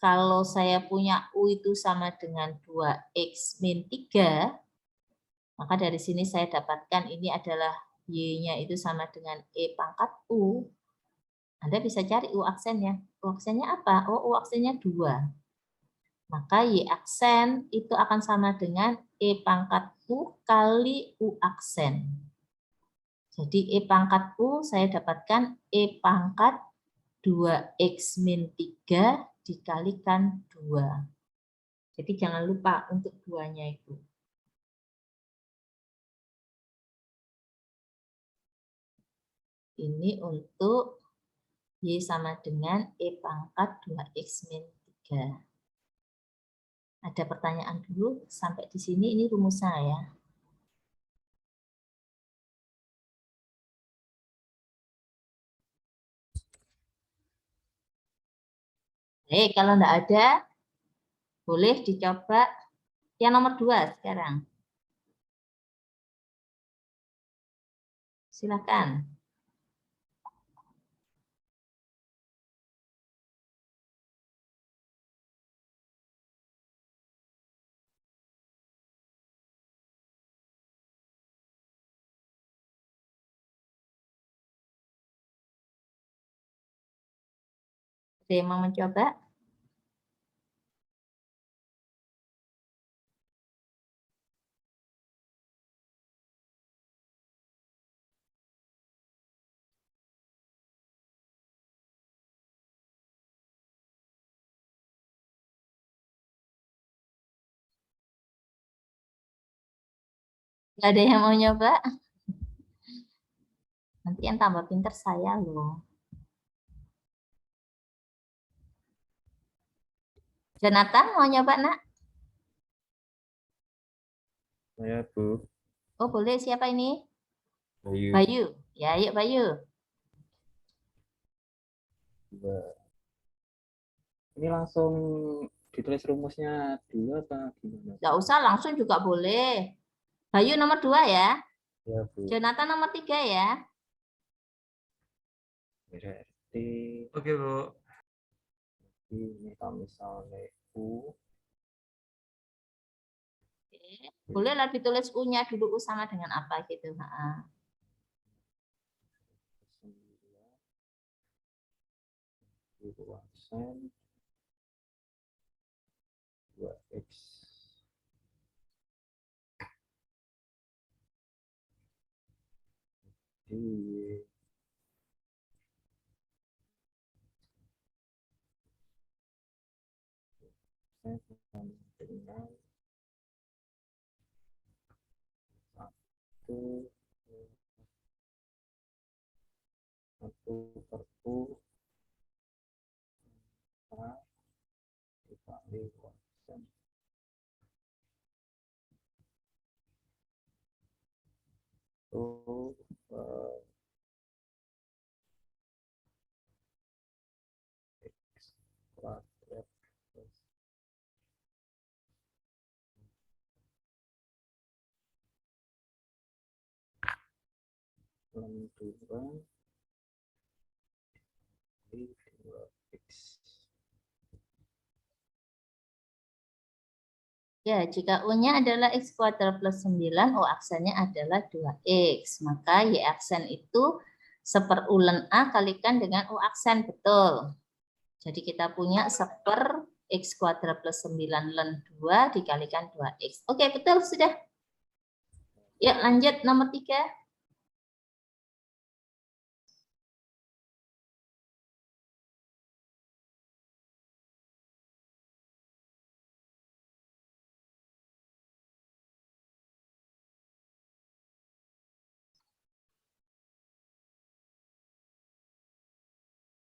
kalau saya punya U itu sama dengan 2X min 3, maka dari sini saya dapatkan ini adalah Y-nya itu sama dengan E pangkat U. Anda bisa cari U aksennya. U aksennya apa? Oh, U aksennya 2. Maka Y aksen itu akan sama dengan E pangkat U kali U aksen. Jadi E pangkat U saya dapatkan E pangkat 2X min 3 dikalikan 2. Jadi jangan lupa untuk 2-nya itu. Ini untuk Y sama dengan E pangkat 2X min 3. Ada pertanyaan dulu? Sampai di sini ini rumus saya. Kalau enggak ada, boleh dicoba yang nomor 2 sekarang. Silakan. Ada yang mau mencoba? Nggak ada yang mau nyoba? Nanti yang tambah pinter saya loh. Jonathan mau nyoba, nak? Saya, Bu. Oh, boleh. Siapa ini? Bayu. Bayu. Ya, yuk Bayu. Ini langsung ditulis rumusnya dulu apa gimana? Nggak usah, langsung juga boleh. Bayu nomor 2 ya. Ya, Bu. Jonathan nomor 3 ya. Berarti Oke, Bu. ini kalau misalnya U. Bolehlah ditulis U-nya dulu. U sama dengan apa gitu. Nah. 2x. Jadi saya dengan 1/U dikali konsen. Itu X kuadrat plus 62 dikali 2x. Ya, jika U-nya adalah X kuadrat plus 9, U aksennya adalah 2X. Maka Y aksen itu seperulen A kalikan dengan U aksen, betul. Jadi kita punya seper X kuadrat plus 9 ln 2 dikalikan 2X. Oke, betul, sudah. Yuk lanjut nomor 3.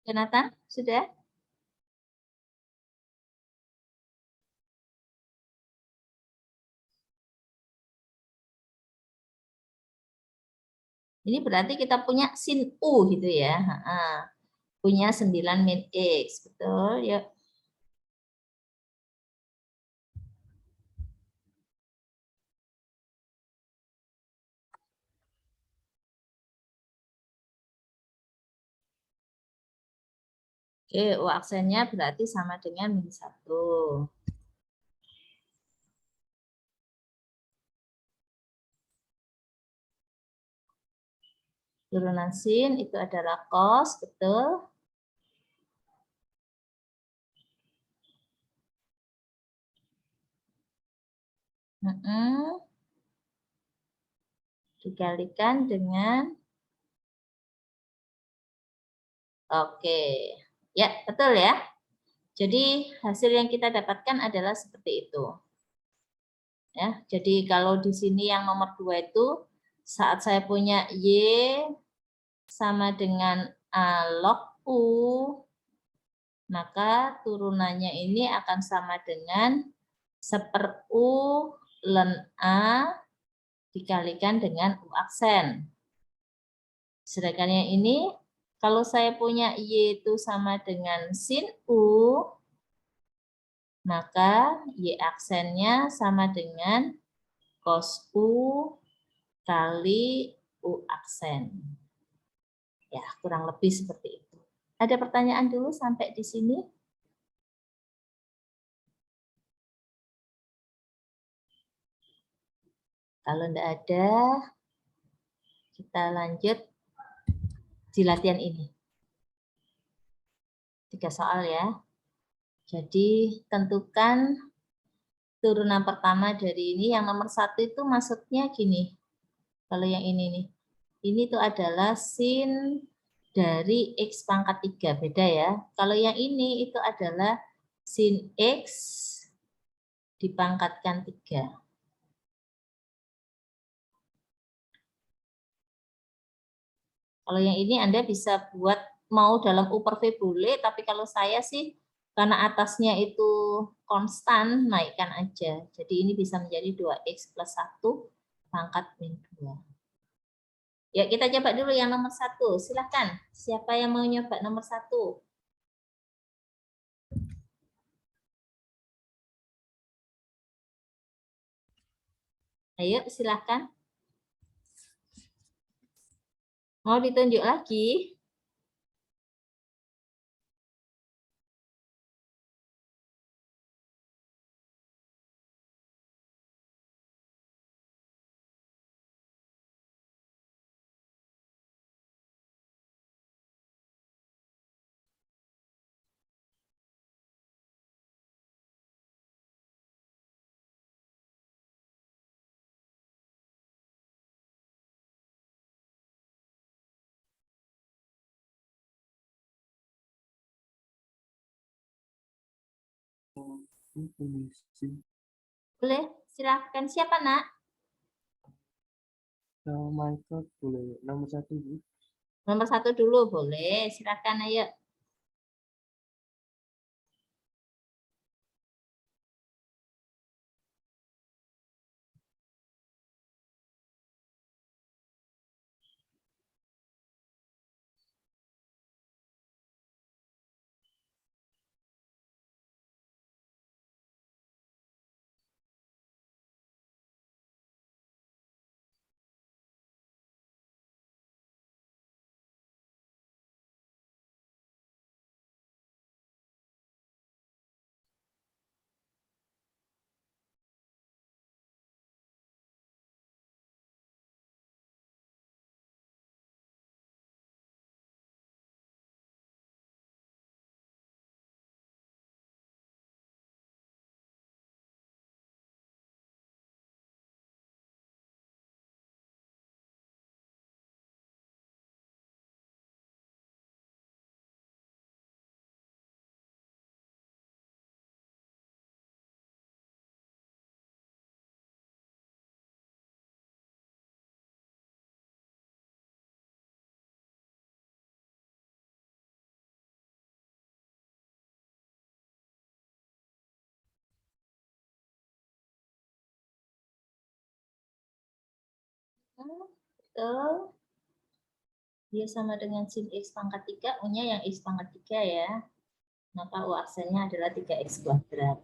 Jonathan, sudah? Ini berarti kita punya sin U gitu ya. Punya 9 min X, betul. Yuk. Oke, U aksennya berarti sama dengan min 1. Turunan sin itu adalah cos, betul. Dikalikan dengan Oke, ya betul ya. Jadi hasil yang kita dapatkan adalah seperti itu. Ya, jadi kalau di sini yang nomor 2 itu saat saya punya Y sama dengan A log U, maka turunannya ini akan sama dengan 1/U ln A dikalikan dengan U aksen. Sedangkan yang ini, kalau saya punya Y itu sama dengan sin U, maka Y aksennya sama dengan cos U kali U aksen. Ya, kurang lebih seperti itu. Ada pertanyaan dulu sampai di sini? Kalau tidak ada, kita lanjut di latihan ini. 3 soal ya. Jadi tentukan turunan pertama dari ini. Yang nomor 1 itu maksudnya gini. Kalau yang ini nih. Ini tuh adalah sin dari X pangkat 3. Beda ya. Kalau yang ini itu adalah sin X dipangkatkan 3. Kalau yang ini Anda bisa buat mau dalam U per V boleh, tapi kalau saya sih karena atasnya itu konstan, naikkan aja. Jadi ini bisa menjadi 2X plus 1 pangkat min 2. Ya, kita coba dulu yang nomor 1. Silahkan, siapa yang mau nyoba nomor 1? Ayo, silahkan. Mau ditunjuk lagi? Boleh, silahkan. Siapa, Nak? Michael boleh nomor 1 Bu. Nomor 1 dulu, boleh. Silahkan, ayo. Betul. Dia sama dengan sin X pangkat 3, U-nya yang X pangkat 3 ya. Maka U aksennya adalah 3X kuadrat.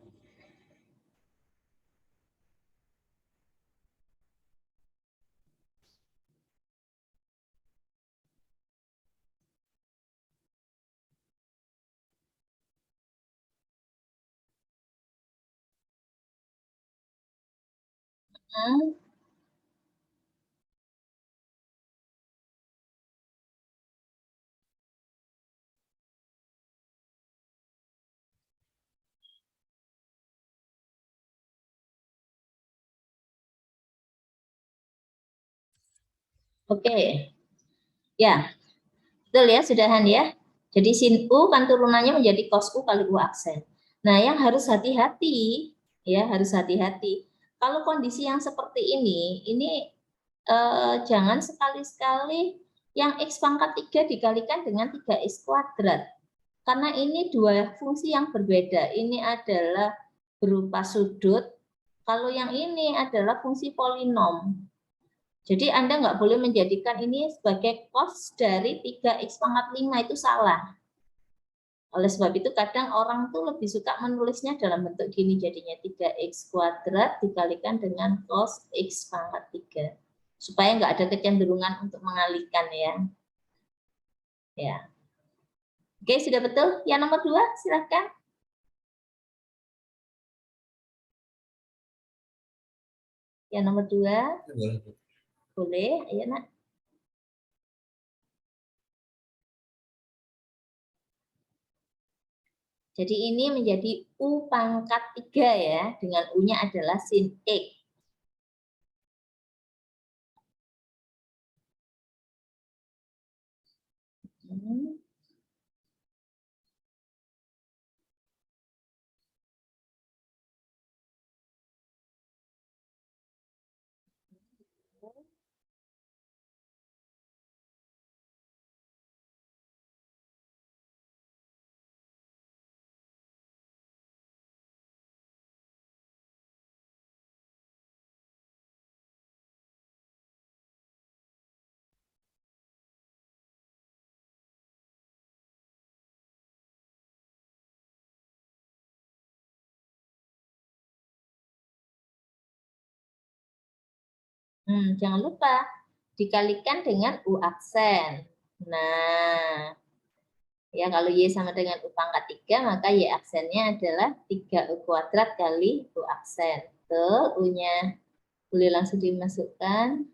Oke. Ya, betul ya, sudahan ya. Jadi sin U kan turunannya menjadi cos U kali U aksen. Nah, yang harus hati-hati, ya harus hati-hati. Kalau kondisi yang seperti ini jangan sekali-sekali yang X pangkat 3 dikalikan dengan 3X kuadrat. Karena ini dua fungsi yang berbeda. Ini adalah berupa sudut, kalau yang ini adalah fungsi polinom. Jadi Anda nggak boleh menjadikan ini sebagai cos dari 3X pangkat 5, itu salah. Oleh sebab itu kadang orang tuh lebih suka menulisnya dalam bentuk gini, jadinya 3X kuadrat dikalikan dengan cos X pangkat 3. Supaya nggak ada kecenderungan untuk mengalihkan ya. Ya. Oke, sudah betul? Yang nomor 2, silakan. Yang nomor 2. Boleh, ayo nak. Jadi ini menjadi U pangkat 3 ya, dengan U-nya adalah sin X. Jangan lupa dikalikan dengan U aksen. Nah, ya kalau Y sama dengan U pangkat 3, maka Y aksennya adalah 3U kuadrat kali U aksen. Tuh, U-nya boleh langsung dimasukkan.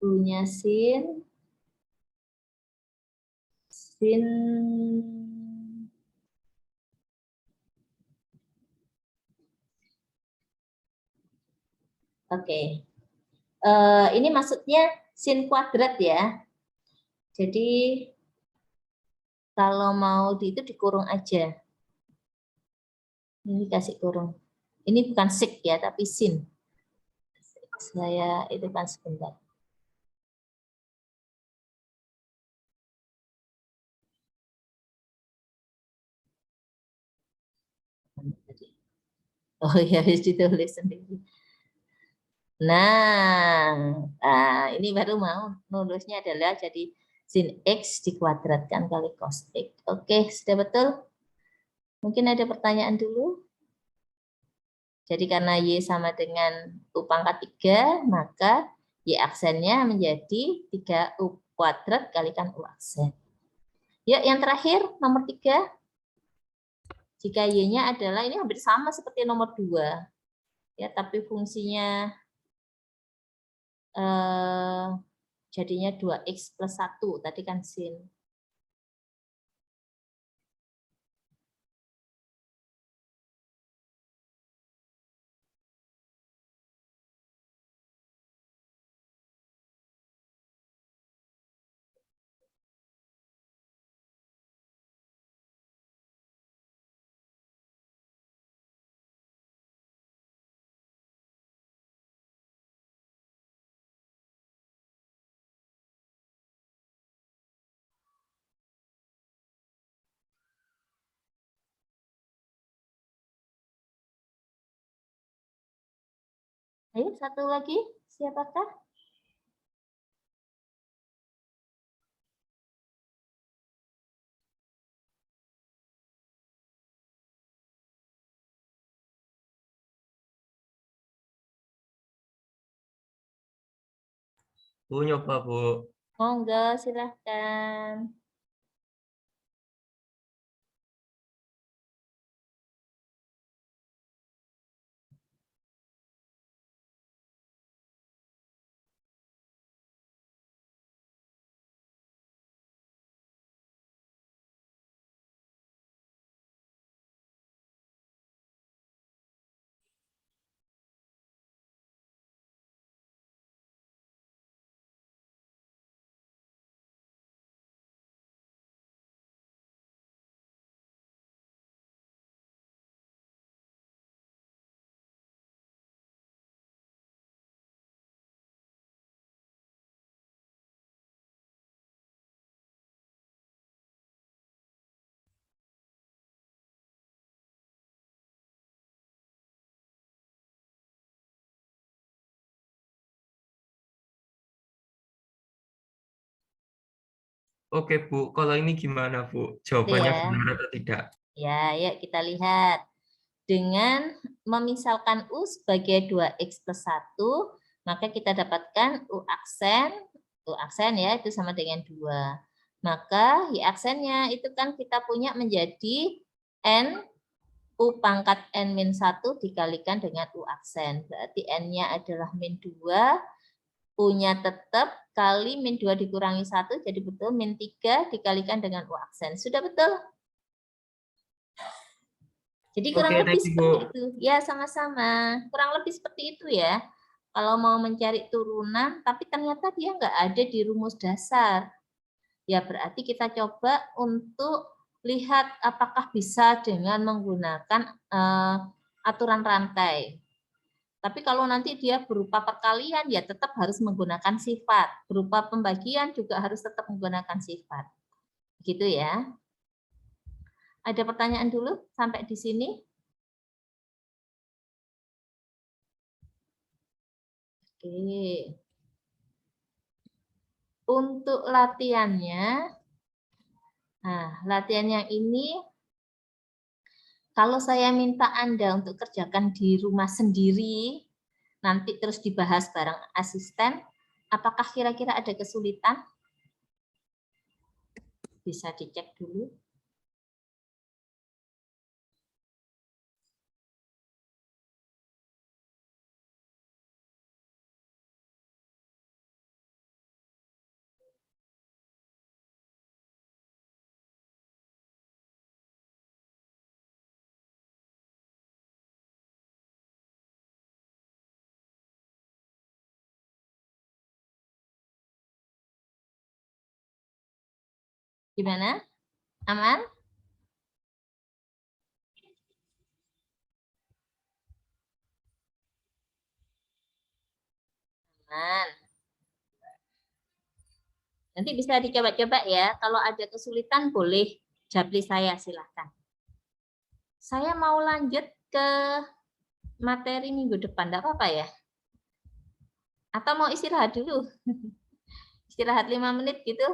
U-nya sin Oke. Ini maksudnya sin kuadrat ya. Jadi kalau mau itu dikurung aja. Ini kasih kurung. Ini bukan sik ya, tapi sin. Saya itu kan sebentar. Oh ya, harus ditulis sendiri. Nah, ini baru mau nulisnya adalah jadi sin X dikuadratkan kali cos X. Oke, sudah betul? Mungkin ada pertanyaan dulu? Jadi karena Y sama dengan U pangkat 3, maka Y aksennya menjadi 3U kuadrat kalikan U aksen. Ya, yang terakhir, nomor 3. Jika Y-nya adalah, ini hampir sama seperti nomor 2. Ya, tapi fungsinya jadinya 2X plus 1, tadi kan sin. Ayo, satu lagi, siapakah? Bu, nyoba, Bu. Monggo, silahkan. Oke Bu, kalau ini gimana Bu? Jawabannya Ya. benar atau tidak? Ya, yuk kita lihat. Dengan memisalkan U sebagai 2X plus 1, maka kita dapatkan U aksen ya, itu sama dengan 2. Maka Y aksennya itu kan kita punya menjadi N, U pangkat N min 1 dikalikan dengan U aksen. Berarti N-nya adalah min 2, U-nya tetap, kali min 2 dikurangi 1, jadi betul min 3 dikalikan dengan U aksen. Sudah betul? Jadi kurang lebih thank you, seperti Bu. itu. Ya, sama-sama. Kurang lebih seperti itu ya. Kalau mau mencari turunan, tapi ternyata dia nggak ada di rumus dasar. Ya, berarti kita coba untuk lihat apakah bisa dengan menggunakan aturan rantai. Tapi kalau nanti dia berupa perkalian, ya tetap harus menggunakan sifat. Berupa pembagian juga harus tetap menggunakan sifat. Gitu ya. Ada pertanyaan dulu sampai di sini? Oke. Untuk latihannya, nah latihan yang ini, kalau saya minta Anda untuk kerjakan di rumah sendiri, nanti terus dibahas bareng asisten, apakah kira-kira ada kesulitan? Bisa dicek dulu. Gimana? Aman? Aman. Nanti bisa dicoba-coba ya. Kalau ada kesulitan boleh japri saya, silahkan. Saya mau lanjut ke materi minggu depan, enggak apa-apa ya? Atau mau istirahat dulu? Istirahat 5 menit gitu?